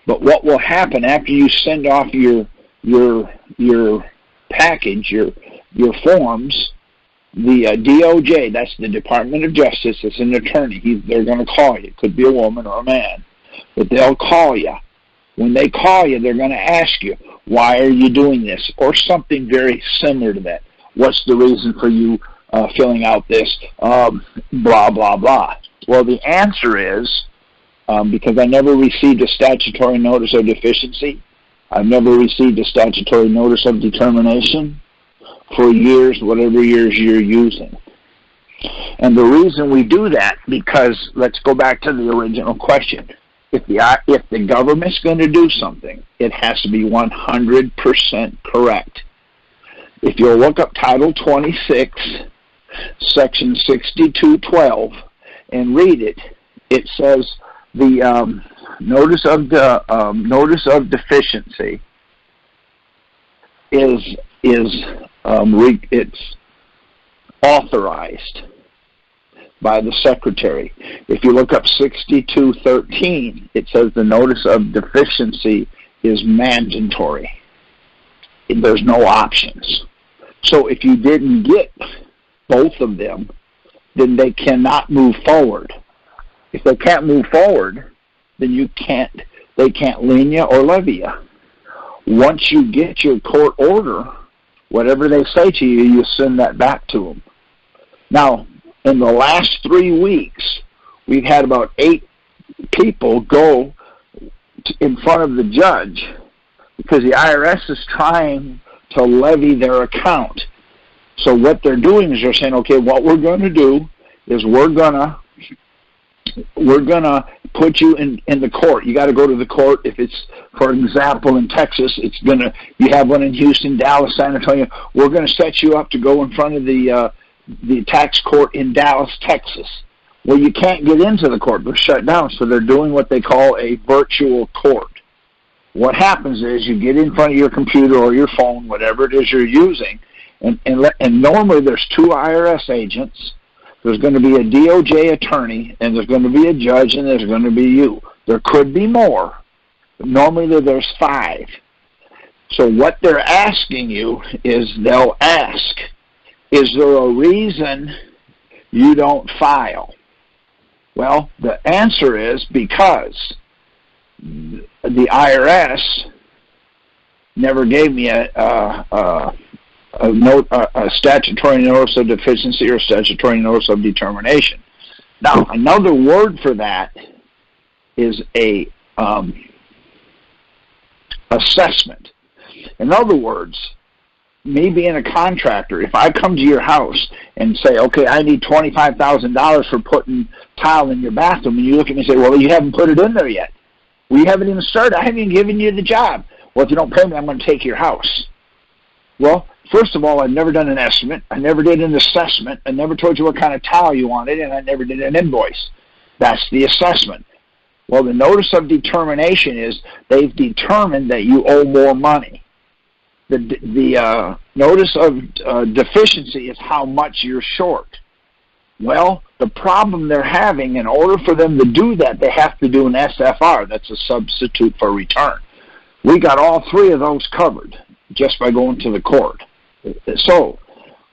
But what will happen after you send off your package, your forms? The DOJ, that's the Department of Justice, it's an attorney. They're going to call you. It could be a woman or a man. But they'll call you. When they call you, they're going to ask you, why are you doing this? Or something very similar to that. What's the reason for you filling out this blah, blah, blah? Well, the answer is, because I never received a statutory notice of deficiency, I've never received a statutory notice of determination for years, whatever years you're using. And the reason we do that, because let's go back to the original question. If the government's going to do something, it has to be 100% correct. If you'll look up Title 26, Section 6212, and read it, it says the notice of deficiency it's authorized by the Secretary. If you look up 6213, it says the notice of deficiency is mandatory. There's no options. So if you didn't get both of them, then they cannot move forward. If they can't move forward, then they can't lien you or levy you. Once you get your court order Whatever they say to you, you send that back to them. Now, in the last 3 weeks, we've had about 8 people go in front of the judge because the IRS is trying to levy their account. So what they're doing is they're saying, okay, what we're going to do is we're gonna put you in the court. You got to go to the court. If it's, for example, in Texas, you have one in Houston, Dallas, San Antonio. We're going to set you up to go in front of the tax court in Dallas, Texas. Well, you can't get into the court. They're shut down, so they're doing what they call a virtual court. What happens is you get in front of your computer or your phone, whatever it is you're using, and normally there's 2 IRS agents. There's going to be a DOJ attorney, and there's going to be a judge, and there's going to be you. There could be more, but normally there's 5. So what they're asking you is they'll ask, is there a reason you don't file? Well, the answer is because the IRS never gave me a statutory notice of deficiency or statutory notice of determination. Now, another word for that is a assessment. In other words, me being a contractor, if I come to your house and say, okay, I need $25,000 for putting tile in your bathroom, and you look at me and say, well, you haven't put it in there yet. Well, you haven't even started. I haven't even given you the job. Well, if you don't pay me, I'm going to take your house. Well, first of all, I've never done an estimate. I never did an assessment. I never told you what kind of tile you wanted, and I never did an invoice. That's the assessment. Well, the notice of determination is they've determined that you owe more money. The notice of deficiency is how much you're short. Well, the problem they're having, in order for them to do that, they have to do an SFR. That's a substitute for return. We got all 3 of those covered just by going to the court. So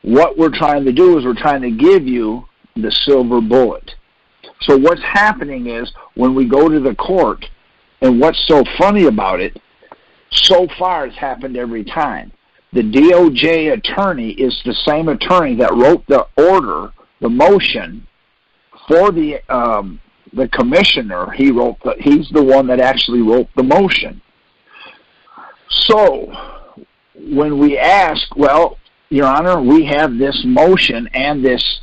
what we're trying to do is we're trying to give you the silver bullet. So what's happening is when we go to the court, and what's so funny about it, so far it's happened every time. The DOJ attorney is the same attorney that wrote the order, the motion, for the commissioner. He's the one that actually wrote the motion. So when we ask, well, Your Honor, we have this motion and this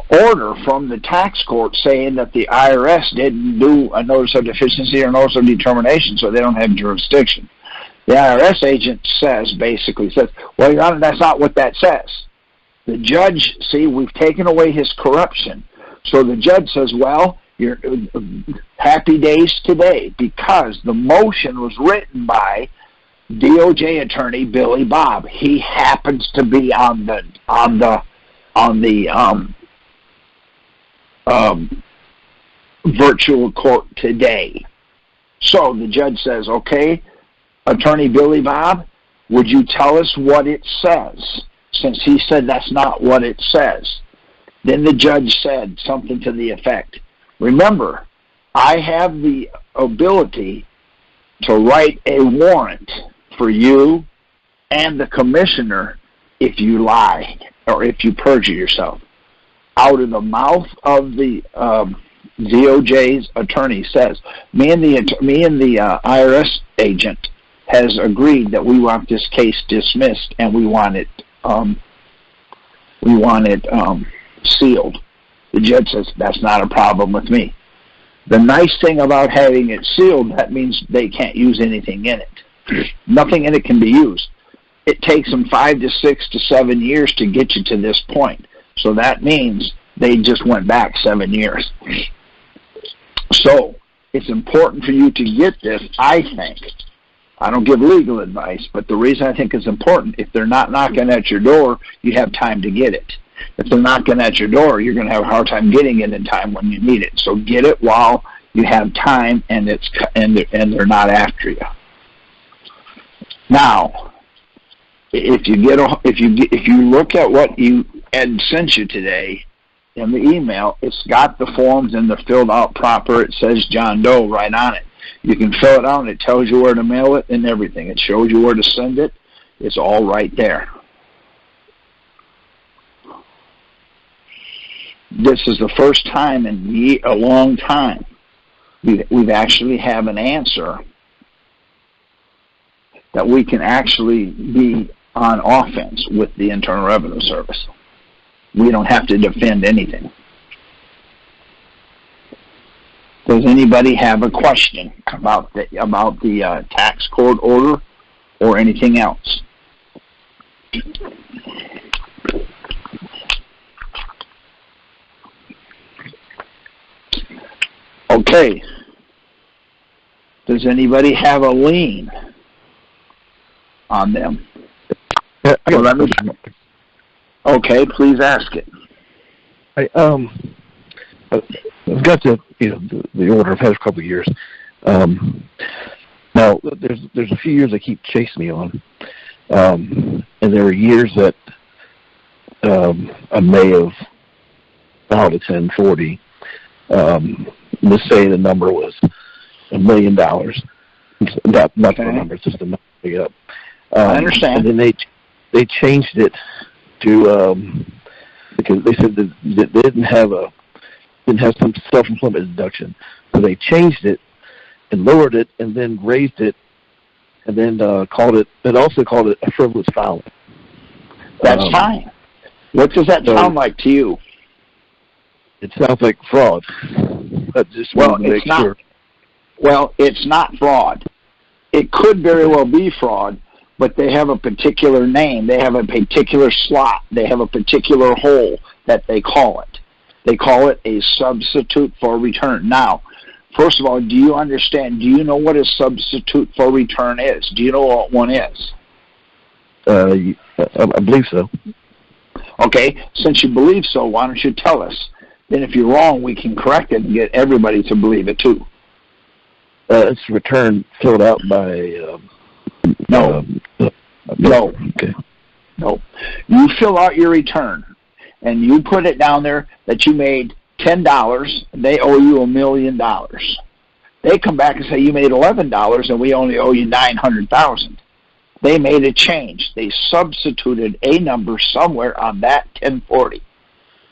order from the tax court saying that the IRS didn't do a notice of deficiency or notice of determination, so they don't have jurisdiction. The IRS agent basically says, well, Your Honor, that's not what that says. The judge, see, we've taken away his corruption. So the judge says, well, you're happy days today, because the motion was written by DOJ attorney Billy Bob. He happens to be on the virtual court today. So the judge says, okay, Attorney Billy Bob, would you tell us what it says? Since he said that's not what it says. Then the judge said something to the effect, remember, I have the ability to write a warrant for you and the commissioner if you lie or if you perjure yourself. Out of the mouth of the DOJ's attorney says, me and the IRS agent has agreed that we want this case dismissed and we want it sealed. The judge says, that's not a problem with me. The nice thing about having it sealed, that means they can't use anything in it. Nothing in it can be used. It takes them 5 to 6 to 7 years to get you to this point. So that means they just went back 7 years. So it's important for you to get this, I think. I don't give legal advice, but the reason I think it's important, if they're not knocking at your door, you have time to get it. If they're knocking at your door, you're going to have a hard time getting it in time when you need it. So get it while you have time, and they're not after you. Now, if you look at what Ed sent you today in the email, it's got the forms and they're filled out proper. It says John Doe right on it. You can fill it out, and it tells you where to mail it and everything. It shows you where to send it. It's all right there. This is the first time in a long time we've actually have an answer that we can actually be on offense with the Internal Revenue Service. We don't have to defend anything. Does anybody have a question about the tax court order or anything else? Okay. Does anybody have a lien on them? Yeah, I got a question. Okay, please ask it. I've got the order. I've had it for a couple of years. Now, there's a few years they keep chasing me on, and there are years that I may have filed a 1040. Let's say the number was $1 million. Not the number, it's just the number up. I understand. And then they changed it to because they said that they didn't have some self-employment deduction, so they changed it and lowered it and then raised it and then called it a frivolous filing. That's fine. What does that sound like to you? It sounds like fraud. It's not. Sure. Well, it's not fraud. It could very well be fraud, but they have a particular name. They have a particular slot. They have a particular hole that they call it. They call it a substitute for return. Now, first of all, do you understand? Do you know what a substitute for return is? Do you know what one is? I believe so. Okay, since you believe so, why don't you tell us? Then if you're wrong, we can correct it and get everybody to believe it too. It's return filled out by... No. Okay. No. You fill out your return, and you put it down there that you made $10. They owe you $1 million. They come back and say you made $11, and we only owe you $900,000. They made a change. They substituted a number somewhere on that 1040.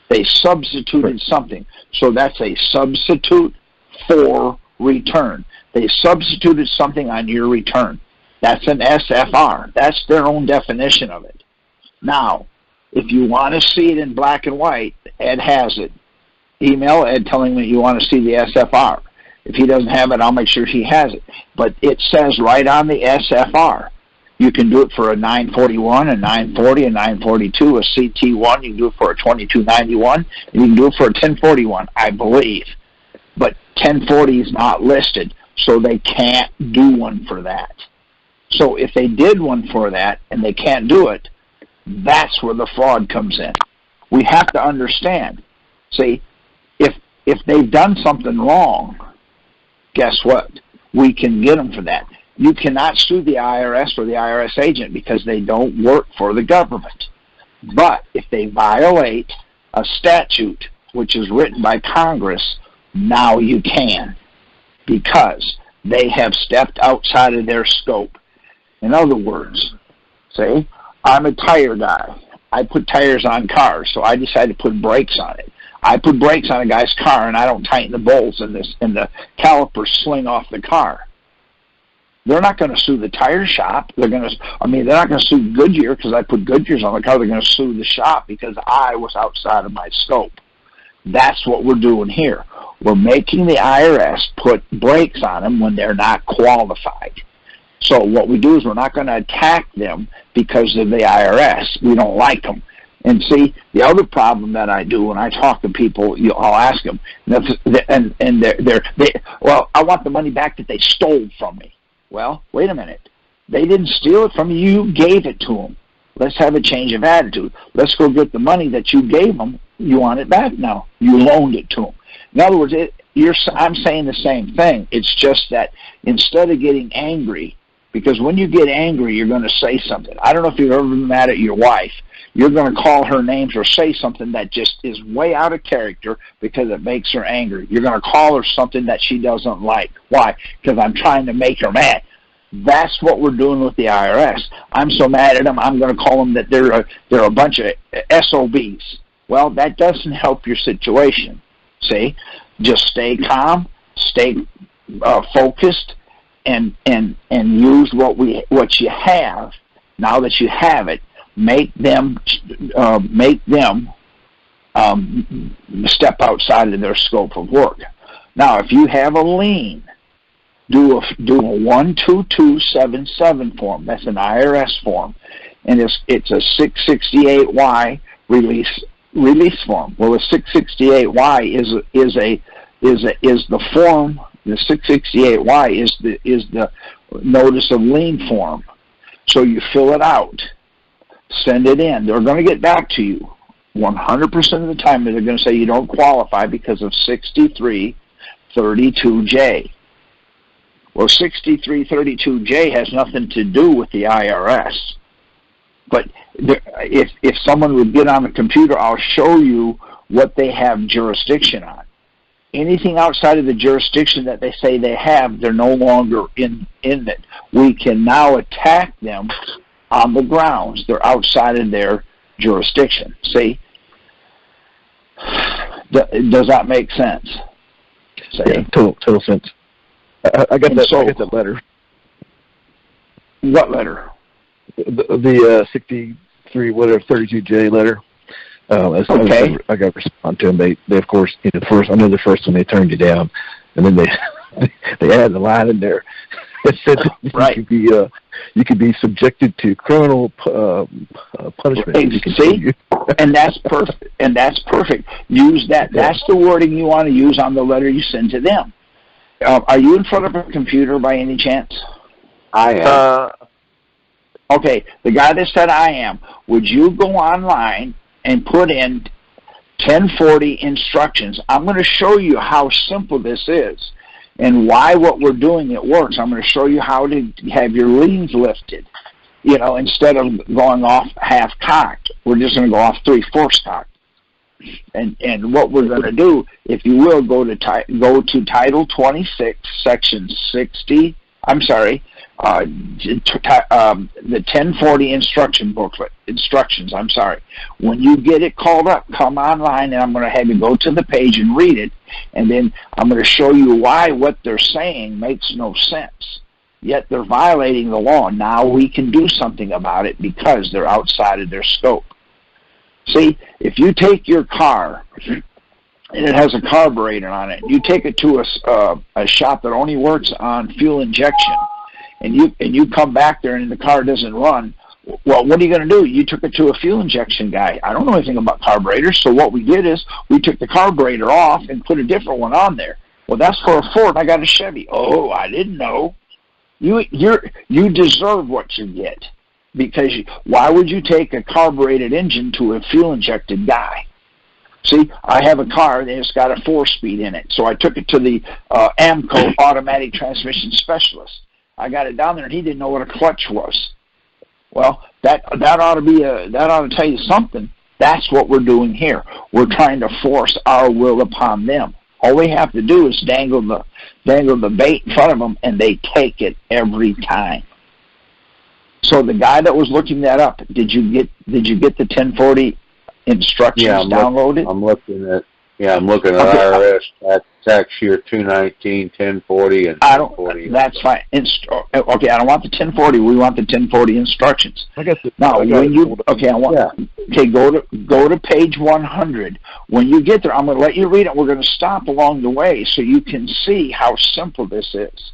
They substituted something. So that's a substitute for return. They substituted something on your return. That's an SFR. That's their own definition of it. Now, if you want to see it in black and white, Ed has it. Email Ed telling me you want to see the SFR. If he doesn't have it, I'll make sure he has it. But it says right on the SFR. You can do it for a 941, a 940, a 942, a CT1. You can do it for a 2291. And you can do it for a 1041, I believe. But 1040 is not listed, so they can't do one for that. So if they did one for that and they can't do it, that's where the fraud comes in. We have to understand. See, if they've done something wrong, guess what? We can get them for that. You cannot sue the IRS or the IRS agent because they don't work for the government. But if they violate a statute which is written by Congress, now you can, because they have stepped outside of their scope. In other words, say, I'm a tire guy. I put tires on cars, so I decided to put brakes on it. I put brakes on a guy's car, and I don't tighten the bolts, and the calipers sling off the car. They're not going to sue the tire shop. They're not going to sue Goodyear because I put Goodyears on the car. They're going to sue the shop because I was outside of my scope. That's what we're doing here. We're making the IRS put brakes on them when they're not qualified. So what we do is we're not going to attack them because of the IRS. We don't like them. And see, the other problem that I do when I talk to people, I'll ask them, well, I want the money back that they stole from me. Well, wait a minute. They didn't steal it from you. You gave it to them. Let's have a change of attitude. Let's go get the money that you gave them. You want it back now. You loaned it to them. In other words, I'm saying the same thing. It's just that instead of getting angry, because when you get angry, you're going to say something. I don't know if you've ever been mad at your wife. you're going to call her names or say something that just is way out of character because it makes her angry. You're going to call her something that she doesn't like. Why? Because I'm trying to make her mad. That's what we're doing with the IRS. I'm so mad at them, I'm going to call them that they're a bunch of SOBs. Well, that doesn't help your situation. See? Just stay calm, stay focused, and use what you have. Now that you have it, make them step outside of their scope of work. Now, if you have a lien, do a 12277 form. That's an IRS form, and it's a 668Y release form. Well, a 668Y is the form. The 668Y is the notice of lien form. So you fill it out, send it in. They're going to get back to you 100% of the time. They're going to say you don't qualify because of 6332J. Well, 6332J has nothing to do with the IRS. But if someone would get on the computer, I'll show you what they have jurisdiction on. Anything outside of the jurisdiction that they say they have, they're no longer in it. We can now attack them on the grounds they're outside of their jurisdiction. See? Does that make sense? See? Yeah, total sense. I got that. I got that letter. What letter? The 32J letter. Okay. I got to respond to them. They of course, I know the first one they turned you down, and then they added the line in there. It said right. you could be subjected to criminal punishment. See, and that's perfect. Use that. That's the wording you want to use on the letter you send to them. Are you in front of a computer by any chance? I am. Okay, the guy that said I am, would you go online and put in 1040 instructions? I'm going to show you how simple this is and why what we're doing, it works. I'm going to show you how to have your liens lifted. Instead of going off half-cocked, we're just going to go off 3/4 cocked. And what we're going to do, if you will, go to Title 26, Section 60. I'm sorry, the 1040 instructions. I'm sorry. When you get it called up, come online, and I'm going to have you go to the page and read it, and then I'm going to show you why what they're saying makes no sense. Yet they're violating the law. Now we can do something about it because they're outside of their scope. See, if you take your car and it has a carburetor on it, you take it to a shop that only works on fuel injection, and you come back there and the car doesn't run, well, what are you going to do? You took it to a fuel injection guy. I don't know anything about carburetors, so what we did is we took the carburetor off and put a different one on there. Well, that's for a Ford. I got a Chevy. Oh, I didn't know. You deserve what you get. Because why would you take a carbureted engine to a fuel-injected guy? See, I have a car and it's got a 4-speed in it, so I took it to the AMCO automatic transmission specialist. I got it down there, and he didn't know what a clutch was. Well, that ought to tell you something. That's what we're doing here. We're trying to force our will upon them. All we have to do is dangle the bait in front of them, and they take it every time. So the guy that was looking that up, did you get the 1040 instructions downloaded? I'm looking at IRS tax year 219, 1040, and 1040. That's fine. Okay, I don't want the 1040. We want the 1040 instructions. Go to page 100. When you get there, I'm going to let you read it. We're going to stop along the way so you can see how simple this is.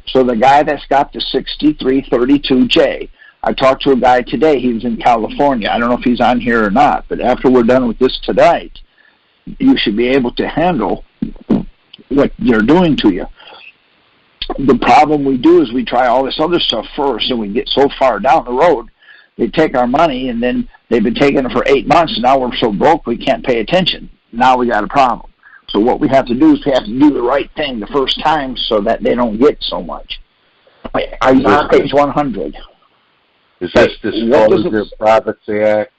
So the guy that's got the 6332J, I talked to a guy today. He was in California. I don't know if he's on here or not, but after we're done with this tonight, you should be able to handle what they're doing to you. The problem we do is we try all this other stuff first, and we get so far down the road, they take our money, and then they've been taking it for 8 months, and now we're so broke we can't pay attention. Now we got a problem. So what we have to do is we have to do the right thing the first time so that they don't get so much. Are you on page 100? Is this Disclosure Privacy Act?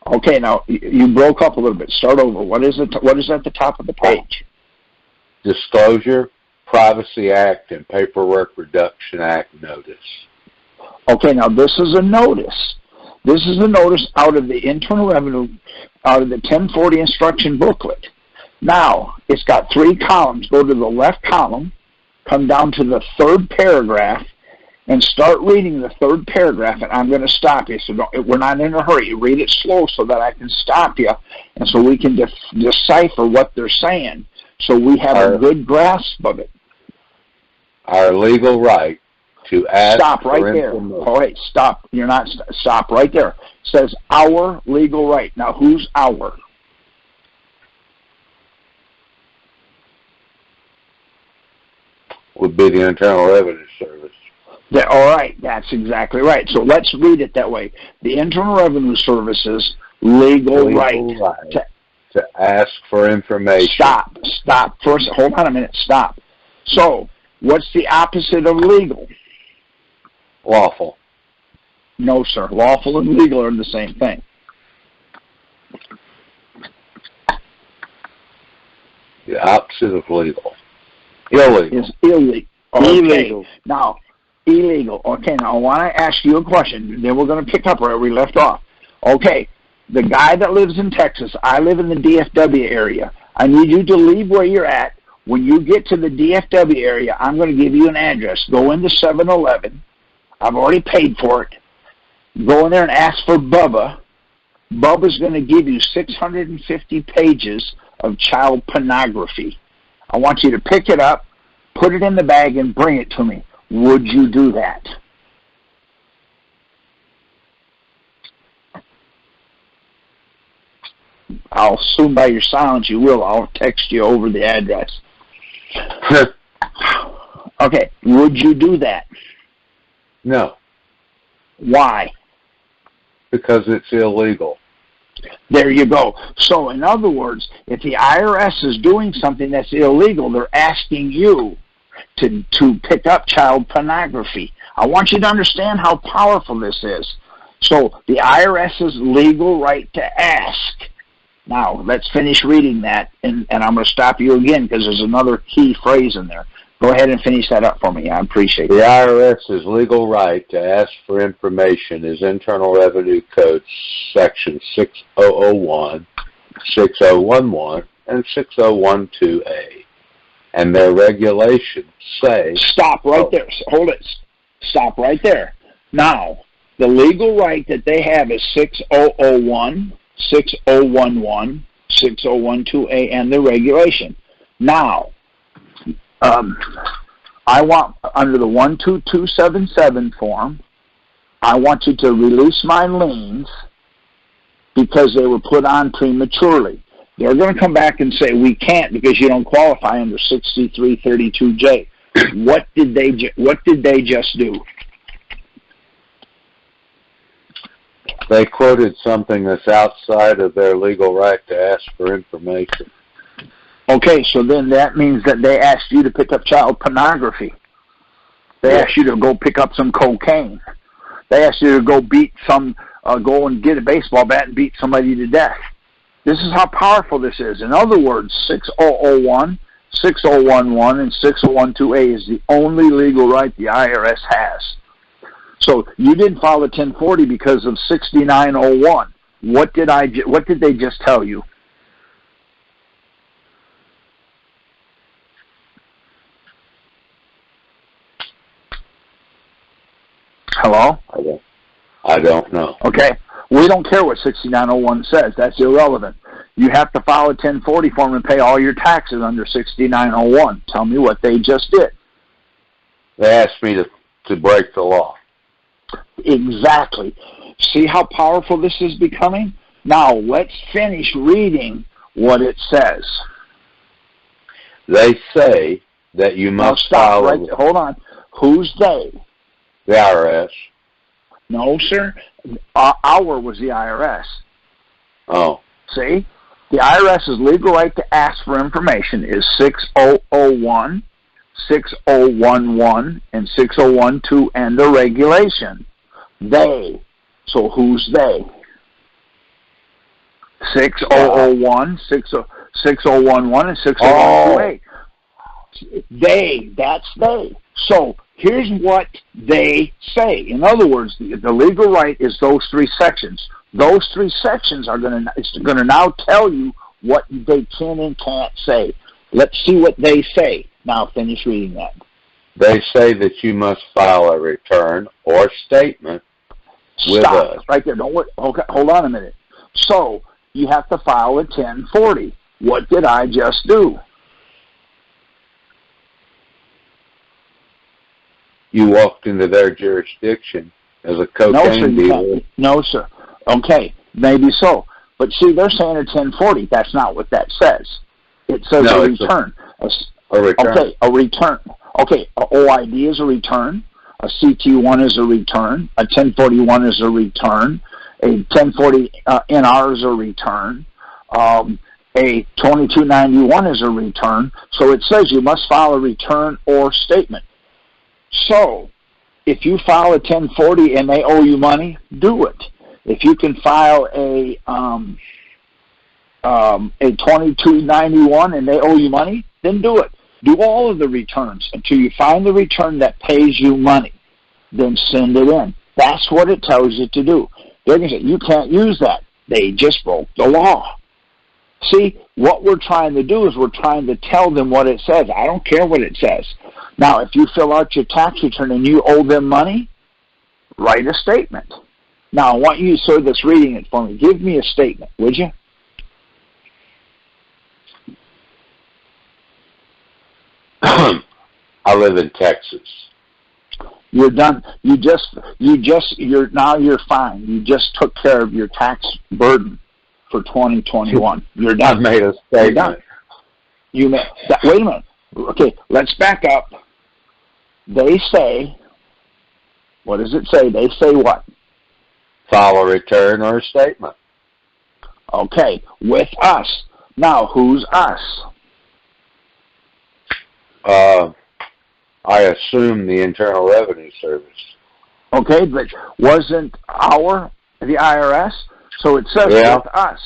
Okay, now you broke up a little bit. Start over. What is it? What is at the top of the page? Disclosure, Privacy Act, and Paperwork Reduction Act notice. Okay, now this is a notice. This is a notice out of the Internal Revenue, out of the 1040 instruction booklet. Now, it's got 3 columns. Go to the left column, come down to the 3rd paragraph, and start reading the 3rd paragraph, and I'm going to stop you. So we're not in a hurry. You read it slow so that I can stop you, and so we can decipher what they're saying, so we have a good grasp of it. Our legal right to ask Stop right there. All right, stop. You're not. Stop right there. It says our legal right. Now, who's our? Would be the Internal Revenue Service. Yeah, all right, that's exactly right. So let's read it that way. The Internal Revenue Service's legal right to ask for information. Stop. First, hold on a minute. Stop. So, what's the opposite of legal? Lawful. No, sir. Lawful and legal are the same thing. The opposite of legal. Illegal. Is illegal. Okay. Illegal. Now, illegal. Okay, now I want to ask you a question. Then we're going to pick up where we left off. Okay, the guy that lives in Texas, I live in the DFW area. I need you to leave where you're at. When you get to the DFW area, I'm going to give you an address. Go into 7-Eleven. I've already paid for it. Go in there and ask for Bubba. Bubba's going to give you 650 pages of child pornography. I want you to pick it up, put it in the bag, and bring it to me. Would you do that? I'll assume by your silence you will. I'll text you over the address. Okay, would you do that? No. Why? Because it's illegal. There you go. So, in other words, if the IRS is doing something that's illegal, they're asking you to pick up child pornography. I want you to understand how powerful this is. So, the IRS's legal right to ask. Now, let's finish reading that, and I'm going to stop you again because there's another key phrase in there. Go ahead and finish that up for me. I appreciate it. The IRS's legal right to ask for information is Internal Revenue Code Section 6001, 6011, and 6012A. And their regulations say... Stop right there. Hold it. Stop right there. Now, the legal right that they have is 6001, 6011, 6012A, and the regulation. Now, I want, under the 12277 form, I want you to release my liens because they were put on prematurely. They're going to come back and say, we can't because you don't qualify under 6332J. What did they just do? They quoted something that's outside of their legal right to ask for information. Okay, so then that means that they asked you to pick up child pornography. They asked you to go pick up some cocaine. They asked you to go go and get a baseball bat and beat somebody to death. This is how powerful this is. In other words, 6001, 6011, and 6012A is the only legal right the IRS has. So you didn't file a 1040 because of 6901. What did they just tell you? Hello? I don't know. Okay. We don't care what 6901 says. That's irrelevant. You have to file a 1040 form and pay all your taxes under 6901. Tell me what they just did. They asked me to break the law. Exactly. See how powerful this is becoming? Now, let's finish reading what it says. They say that you must stop right there. Hold on. Who's they? The IRS. No, sir. Our was the IRS. Oh. See? The IRS's legal right to ask for information is 6001, 6011, and 6012, and the regulation. They. So who's they? 6001, 6011, and 6012A. That's they. So here's what they say. In other words, the legal right is those three sections. Those three sections are going to now tell you what they can and can't say. Let's see what they say. Now finish reading that. They say that you must file a return or statement with us. Stop right there. Don't worry. Okay, hold on a minute. So you have to file a 1040. What did I just do? You walked into their jurisdiction as a cocaine dealer. No, sir. Okay, maybe so. But see, they're saying a 1040. That's not what that says. It says a return. A return. Okay, a return. Okay, a OID is a return. A CT1 is a return. A 1041 is a return. A 1040 NR is a return. A 2291 is a return. So it says you must file a return or statement. So if you file a 1040 and they owe you money, do it. If you can file a 2291 and they owe you money, then do it. Do all of the returns until you find the return that pays you money. Then send it in. That's what it tells you to do. They're going to say, you can't use that. They just broke the law. See, what we're trying to do is we're trying to tell them what it says. I don't care what it says. Now, if you fill out your tax return and you owe them money, write a statement. Now, I want you, sir, that's reading it for me. Give me a statement, would you? I live in Texas. You're done. Now you're fine. You just took care of your tax burden for 2021. You're done. I've made a statement. Wait a minute. Okay, let's back up. They say, what does it say? They say what? File a return or a statement. Okay, with us. Now, who's us? I assume the Internal Revenue Service. Okay, but wasn't the IRS? So it says with us.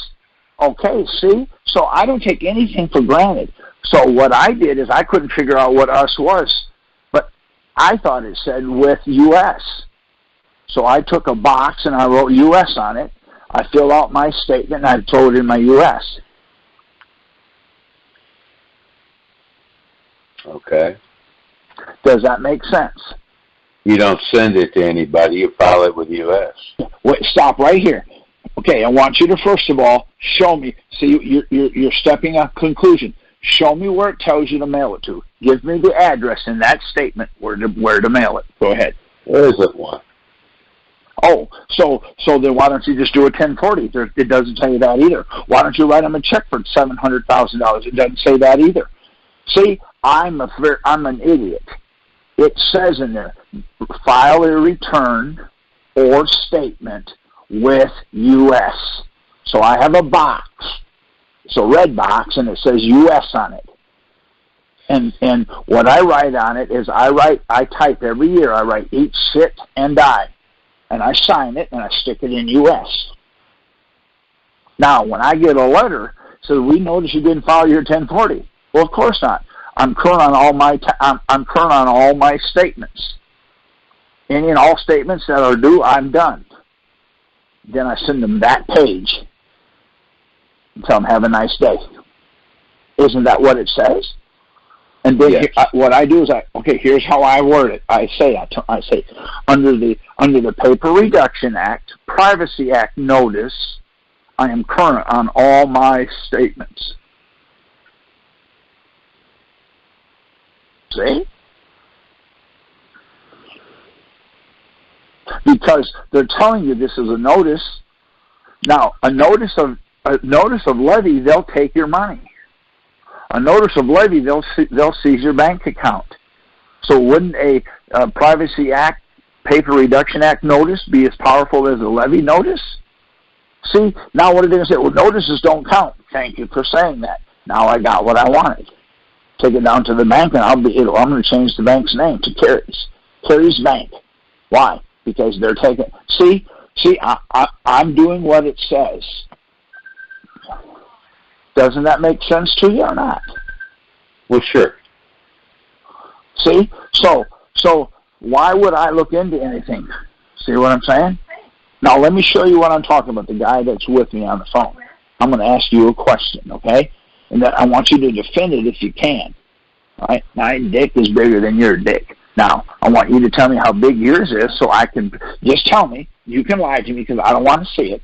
Okay, see? So I don't take anything for granted. So what I did is I couldn't figure out what us was, but I thought it said with U.S. So I took a box and I wrote U.S. on it. I filled out my statement and I threw it in my U.S. Okay. Does that make sense? You don't send it to anybody. You file it with U.S. Wait, stop right here. Okay, I want you to first of all show me. See, you're stepping a conclusion. Show me where it tells you to mail it to. Give me the address in that statement where to mail it. Go ahead. There isn't one. Oh, so then why don't you just do a 1040? It doesn't tell you that either. Why don't you write them a check for $700,000? It doesn't say that either. See, I'm an idiot. It says in there, file a return or statement with U.S. So I have a box. It's a red box, and it says U.S. on it. And what I write on it is I type every year. I write each sit and die. And I sign it, and I stick it in U.S. Now, when I get a letter, it says, we notice you didn't file your 1040. Well, of course not. I'm current on all my I'm current on all my statements. Any and all statements that are due, I'm done. Then I send them that page and tell them, have a nice day. Isn't that what it says? And then what I do is here's how I word it. I say under the Paper Reduction Act, Privacy Act notice, I am current on all my statements. See? Because they're telling you this is a notice. Now, a notice of levy, they'll take your money. A notice of levy, they'll seize your bank account. So wouldn't a Privacy Act, Paper Reduction Act notice be as powerful as a levy notice? See, now what are they going to say? Well, notices don't count. Thank you for saying that. Now I got what I wanted. Take it down to the bank, and I'm going to change the bank's name to Carey's Bank. Why? Because they're taking. See, I'm doing what it says. Doesn't that make sense to you or not? Well, sure. See? So why would I look into anything? See what I'm saying? Now, let me show you what I'm talking about, the guy that's with me on the phone. I'm going to ask you a question, okay? And then I want you to defend it if you can. All right? My dick is bigger than your dick. Now, I want you to tell me how big yours is so I can, just tell me. You can lie to me because I don't want to see it.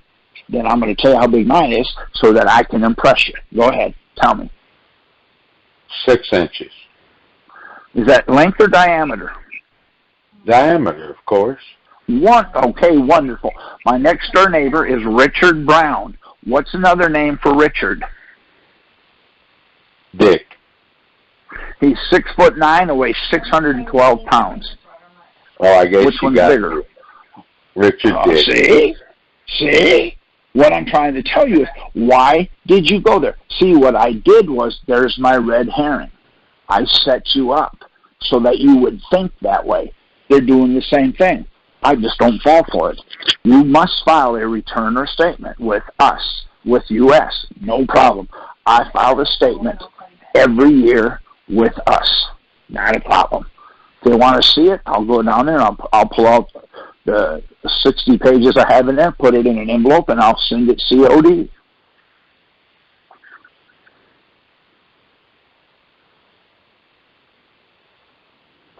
Then I'm going to tell you how big mine is so that I can impress you. Go ahead. Tell me. 6 inches. Is that length or diameter? Diameter, of course. Okay, wonderful. My next door neighbor is Richard Brown. What's another name for Richard? Dick. He's 6'9" and weighs 612 pounds. Oh, I guess which you one's got bigger? Richard Dick. See? What I'm trying to tell you is, why did you go there? See, what I did was, there's my red herring. I set you up so that you would think that way. They're doing the same thing. I just don't fall for it. You must file a return or statement with us, with U.S. No problem. I file a statement every year with us. Not a problem. If they want to see it, I'll go down there and I'll pull out the 60 pages I have in there, put it in an envelope, and I'll send it COD.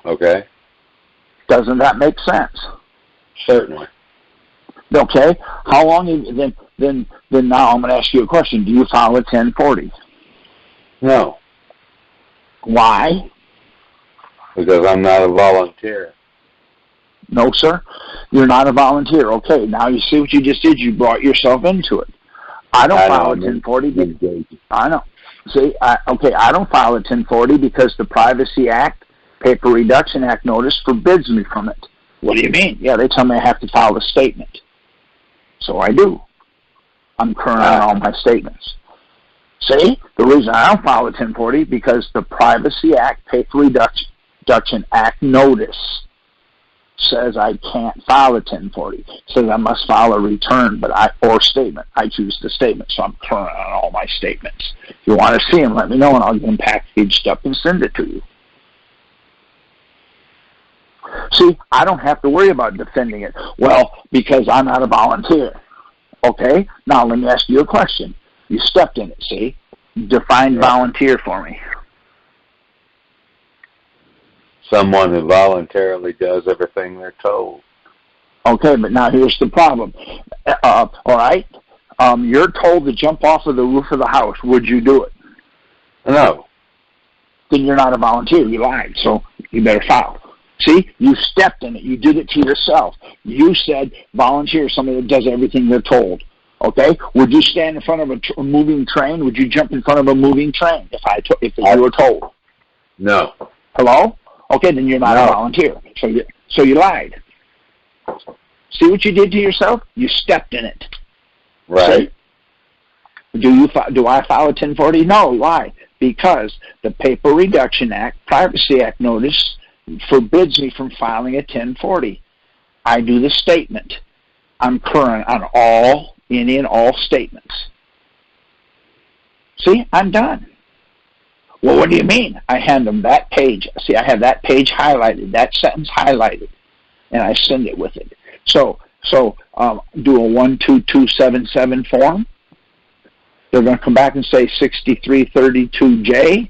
Okay. Doesn't that make sense? Certainly. Okay. How long? Then now I'm going to ask you a question. Do you file a 1040? No. Why? Because I'm not a volunteer. No, sir. You're not a volunteer. Okay. Now you see what you just did. You brought yourself into it. I don't file a 1040. I know. See, I don't file a 1040 because the Privacy Act, Paper Reduction Act notice forbids me from it. What do you mean? Yeah, they tell me I have to file a statement. So I do. I'm current on all my statements. See, the reason I don't file a 1040 because the Privacy Act, Paper Reduction Act notice says I can't file a 1040. It says I must file a return or statement. I choose the statement, so I'm current on all my statements. If you want to see them, let me know, and I'll get them packaged up and send it to you. See, I don't have to worry about defending it. Well, because I'm not a volunteer. Okay? Now, let me ask you a question. You stepped in it, see? Define volunteer for me. Someone who voluntarily does everything they're told. Okay, but now here's the problem. All right? You're told to jump off of the roof of the house. Would you do it? No. Then you're not a volunteer. You lied, so you better file. See, you stepped in it. You did it to yourself. You said volunteer, somebody that does everything they're told. Okay? Would you stand in front of a moving train? Would you jump in front of a moving train if you were told? No. Hello? Okay, then you're not a volunteer. So you lied. See what you did to yourself? You stepped in it. Right. See? Do I file a 1040? No. Why? Because the Paper Reduction Act, Privacy Act notice forbids me from filing a 1040. I do the statement. I'm current on all statements. See, I'm done. Well, what do you mean? I hand them that page. See, I have that page highlighted, that sentence highlighted, and I send it with it. So do a 12277 form. They're going to come back and say 6332J.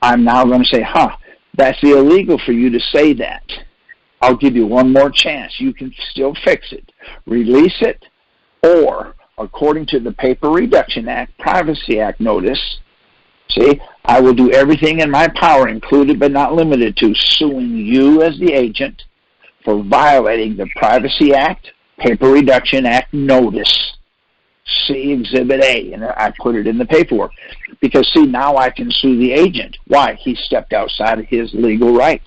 I'm now going to say, that's illegal for you to say that. I'll give you one more chance. You can still fix it. Release it, or according to the Paper Reduction Act, Privacy Act notice, see, I will do everything in my power, included but not limited to suing you as the agent for violating the Privacy Act, Paper Reduction Act notice. See Exhibit A, and I put it in the paperwork. Because, see, now I can sue the agent. Why? He stepped outside of his legal right.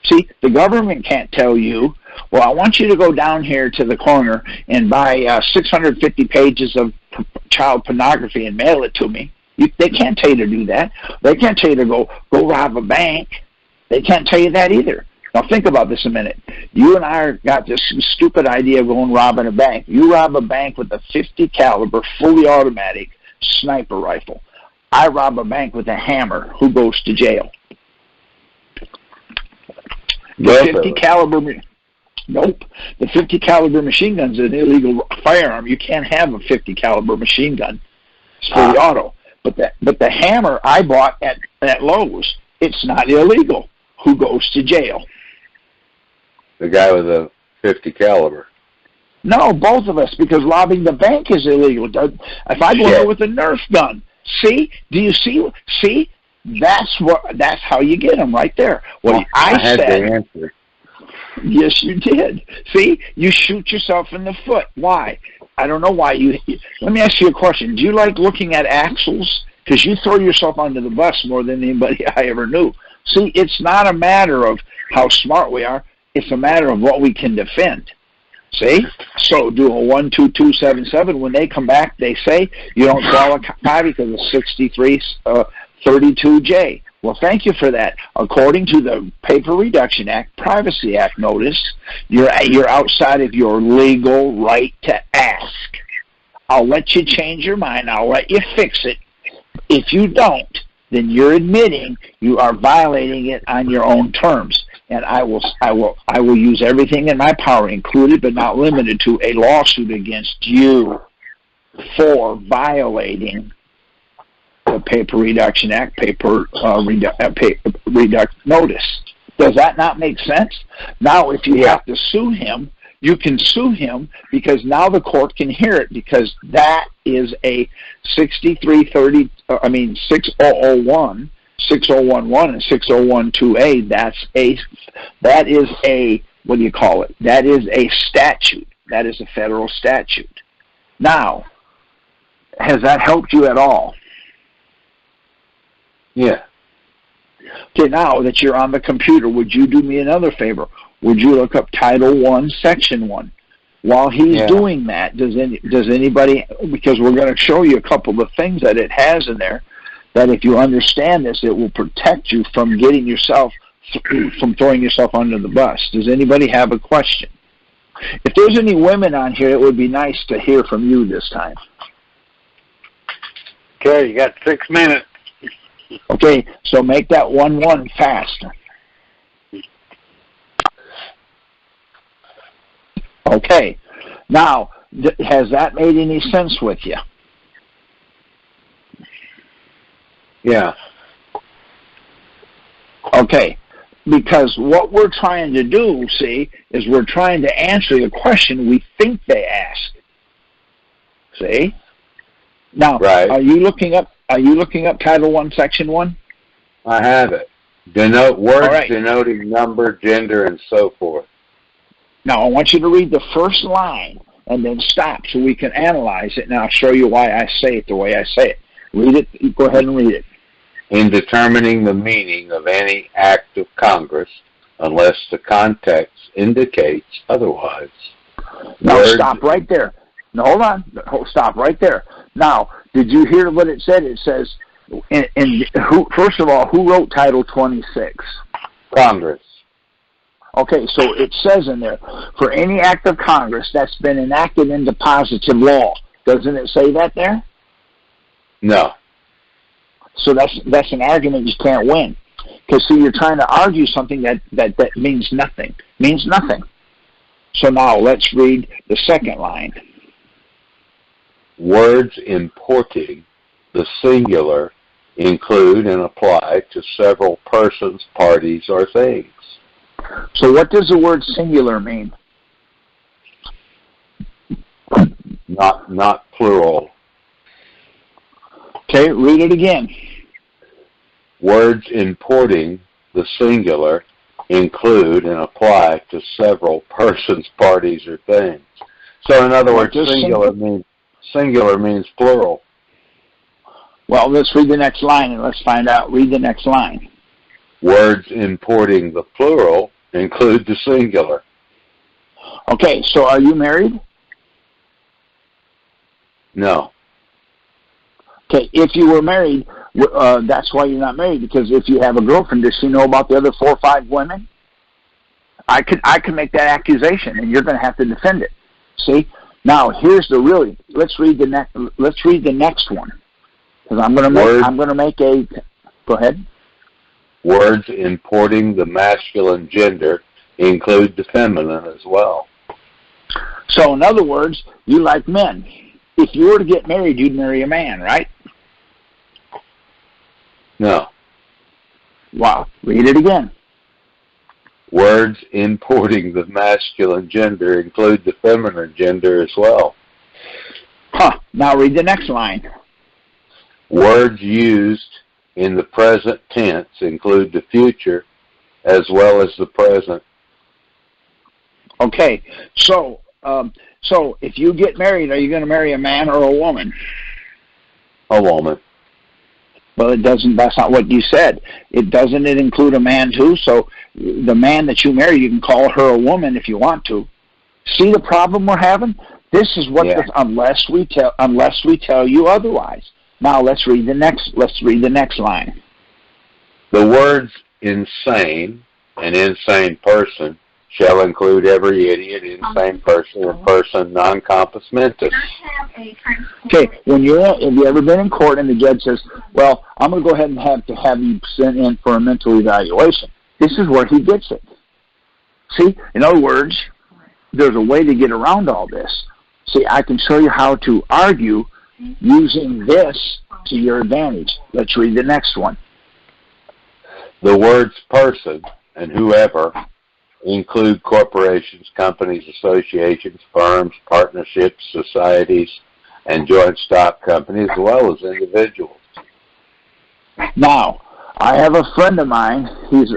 See, the government can't tell you, well, I want you to go down here to the corner and buy 650 pages of child pornography and mail it to me. They can't tell you to do that. They can't tell you to go rob a bank. They can't tell you that either. Now think about this a minute. You and I got this stupid idea of going robbing a bank. You rob a bank with a .50 caliber, fully automatic, sniper rifle. I rob a bank with a hammer. Who goes to jail? The 50 caliber. Nope. The 50 caliber machine gun is an illegal firearm. You can't have a 50 caliber machine gun. It's fully auto. But the hammer I bought at Lowe's, it's not illegal. Who goes to jail? The guy with a 50 caliber. No, both of us, because robbing the bank is illegal. If I go there with a Nerf gun, see? Do you see? See? That's how you get them right there. Well, I had said, the answer. Yes, you did. See? You shoot yourself in the foot. Why? I don't know why you... Let me ask you a question. Do you like looking at axles? Because you throw yourself under the bus more than anybody I ever knew. See, it's not a matter of how smart we are. It's a matter of what we can defend. See? So do a 12277. When they come back, they say you don't qualify because of 6332J. Well, thank you for that. According to the Paper Reduction Act, Privacy Act notice, you're outside of your legal right to ask. I'll let you change your mind. I'll let you fix it. If you don't, then you're admitting you are violating it on your own terms. And I will use everything in my power, included but not limited to a lawsuit against you for violating the Paper Reduction Act, notice. Does that not make sense? Now, if you have to sue him, you can sue him because now the court can hear it, because that is a 6001, 6011 and 6012A. That is a what do you call it? That is a statute. That is a federal statute. Now, has that helped you at all? Yeah. Okay, now that you're on the computer, would you do me another favor? Would you look up Title I, Section 1? While he's doing that, does anybody, because we're going to show you a couple of things that it has in there, that if you understand this, it will protect you from getting yourself, from throwing yourself under the bus. Does anybody have a question? If there's any women on here, it would be nice to hear from you this time. Okay, you got 6 minutes. Okay, so make that 1-1 fast. Okay, now, has that made any sense with you? Yeah. Okay, because what we're trying to do, see, is we're trying to answer the question we think they ask. See? Now, right. Are you looking up Title I, Section 1? I have it. Denote words denoting number, gender, and so forth. Now, I want you to read the first line and then stop so we can analyze it, and I'll show you why I say it the way I say it. Read it. Go ahead and read it. In determining the meaning of any act of Congress, unless the context indicates otherwise. Now, stop right there. No, hold on. Stop right there. Now, did you hear what it said? It says, first of all, who wrote Title 26? Congress. Okay, so it says in there, for any act of Congress that's been enacted into positive law. Doesn't it say that there? No. So that's an argument you can't win. Because, see, you're trying to argue something that means nothing. Means nothing. So now let's read the second line. Words importing the singular include and apply to several persons, parties, or things. So what does the word singular mean? Not plural. Okay, read it again. Words importing the singular include and apply to several persons, parties, or things. So in other words, singular means plural. Well, let's read the next line and let's find out. Read the next line. Words importing the plural include the singular. Okay, so are you married? No. Okay, if you were married, that's why you're not married, because if you have a girlfriend, does she know about the other 4 or 5 women? I could make that accusation, and you're going to have to defend it. See? Now, here's the let's read the next one. Because I'm going to make a. Go ahead. Words importing the masculine gender include the feminine as well. So, in other words, you like men. If you were to get married, you'd marry a man, right? No. Wow. Read it again. Words importing the masculine gender include the feminine gender as well. Huh. Now read the next line. Words used in the present tense include the future as well as the present. Okay. So if you get married, are you going to marry a man or a woman? A woman. Well, it doesn't. That's not what you said. It include a man too. So the man that you marry, you can call her a woman if you want to. See the problem we're having? This is what unless we tell you otherwise. Now let's read the next line. The words insane and insane person shall include every idiot, insane person, and person non compos mentis. Okay, have you ever been in court and the judge says, well, I'm going to go ahead and have you sent in for a mental evaluation. This is where he gets it. See, in other words, there's a way to get around all this. See, I can show you how to argue using this to your advantage. Let's read the next one. The words person and whoever include corporations, companies, associations, firms, partnerships, societies, and joint stock companies, as well as individuals. Now, I have a friend of mine, he's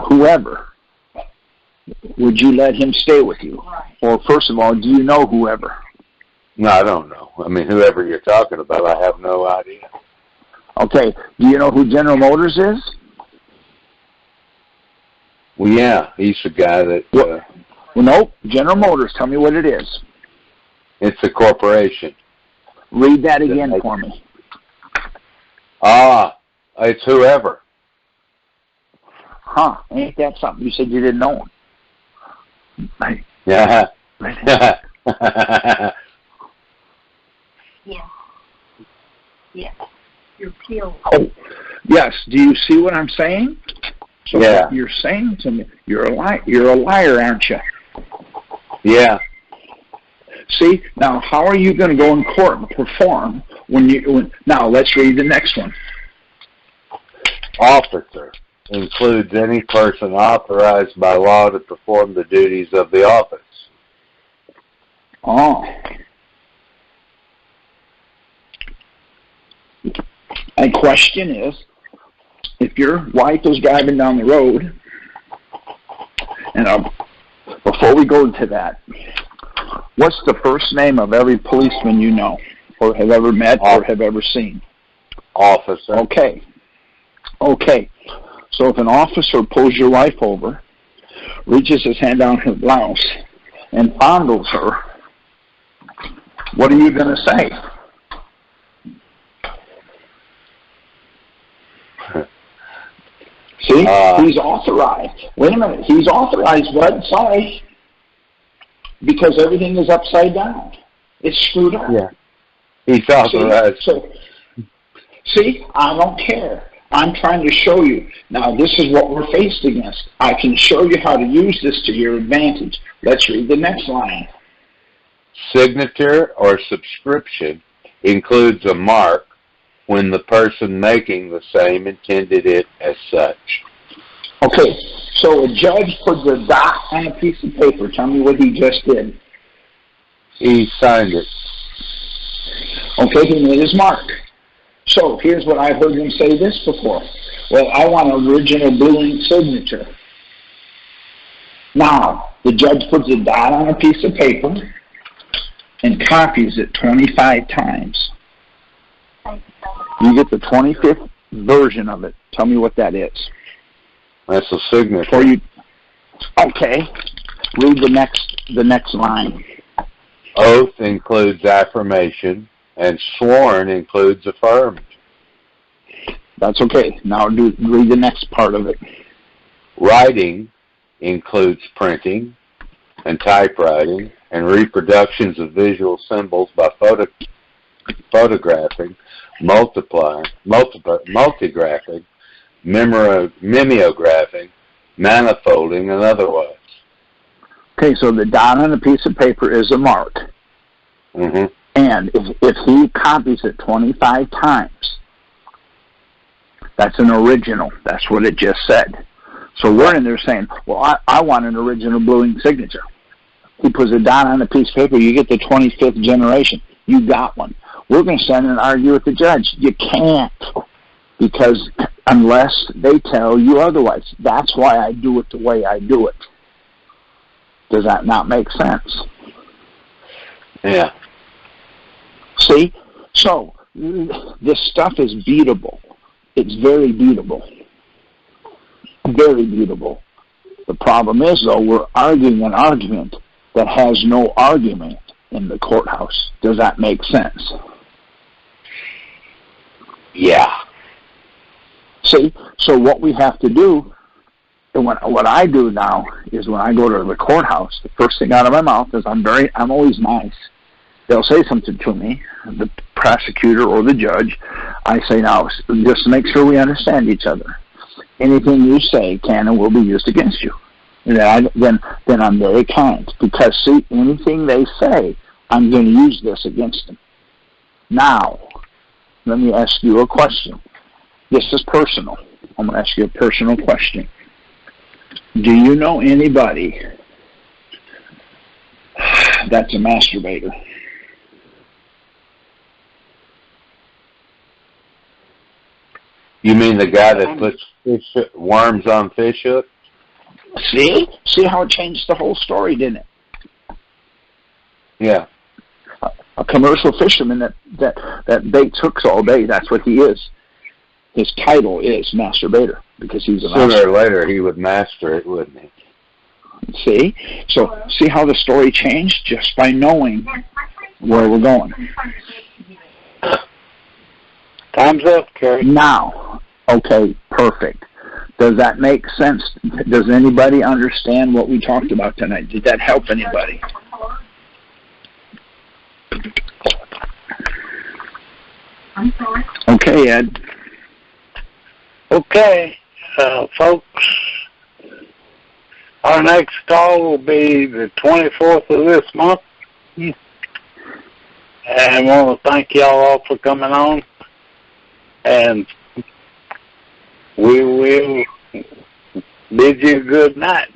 whoever. Would you let him stay with you? Or first of all, do you know whoever? No, I don't know. I mean, whoever you're talking about, I have no idea. Okay, do you know who General Motors is? Well, yeah, he's the guy that... Well, nope, General Motors. Tell me what it is. It's a corporation. Read that again for me. It's whoever. Huh, ain't that something? You said you didn't know him. Yeah. Yeah. You're peeled. Oh, yes. Do you see what I'm saying? So yeah. What you're saying to me, you're a liar, aren't you? Yeah. See, now how are you going to go in court and perform now let's read the next one. Officer includes any person authorized by law to perform the duties of the office. Oh. My question is, if your wife is driving down the road, and before we go to that, what's the first name of every policeman you know, or have ever met, or have ever seen? Officer. Okay. So if an officer pulls your wife over, reaches his hand down her blouse, and fondles her, what are you going to say? See, he's authorized. Wait a minute, he's authorized, bud. Sorry. Because everything is upside down. It's screwed up. Yeah. He's authorized. See, I don't care. I'm trying to show you. Now, this is what we're faced against. I can show you how to use this to your advantage. Let's read the next line. Signature or subscription includes a mark when the person making the same intended it as such. Okay, so a judge puts a dot on a piece of paper. Tell me what he just did. He signed it. Okay, he made his mark. So here's what I've heard him say this before. Well, I want an original blue ink signature. Now, the judge puts a dot on a piece of paper and copies it 25 times. You get the 25th version of it. Tell me what that is. That's a signature. Okay. Read the next line. Oath includes affirmation, and sworn includes affirmed. That's okay. Now read the next part of it. Writing includes printing and typewriting and reproductions of visual symbols by photographing multigraphing, mimeographing, manifolding, and otherwise. Okay, so the dot on a piece of paper is a mark. Mm-hmm. And if he copies it 25 times, that's an original. That's what it just said. So we're in there saying, well, I want an original blue ink signature. He puts a dot on a piece of paper, you get the 25th generation. You got one. We're going to stand and argue with the judge. You can't, because unless they tell you otherwise. That's why I do it the way I do it. Does that not make sense? Yeah. See? So, this stuff is beatable. It's very beatable. Very beatable. The problem is, though, we're arguing an argument that has no argument in the courthouse. Does that make sense? Yeah. See? So what we have to do, and what I do now, is when I go to the courthouse, the first thing out of my mouth is I'm always nice. They'll say something to me, the prosecutor or the judge. I say, now, just to make sure we understand each other, anything you say can and will be used against you. And then I'm very kind, because, see, anything they say, I'm going to use this against them. Now, let me ask you a question. This is personal. I'm going to ask you a personal question. Do you know anybody that's a masturbator? You mean the guy that puts worms on fish hooks? See? See how it changed the whole story, didn't it? Yeah. A commercial fisherman that baits hooks all day, that's what he is. His title is masturbator, because he's a Sooner master. or later, he would master it, wouldn't he? See? So, see how the story changed just by knowing where we're going. Time's up, Kerry. Now, okay, perfect. Does that make sense? Does anybody understand what we talked about tonight? Did that help anybody? Okay, Ed. Okay, folks. Our next call will be the 24th of this month. And I want to thank y'all all for coming on. And we will bid you good night.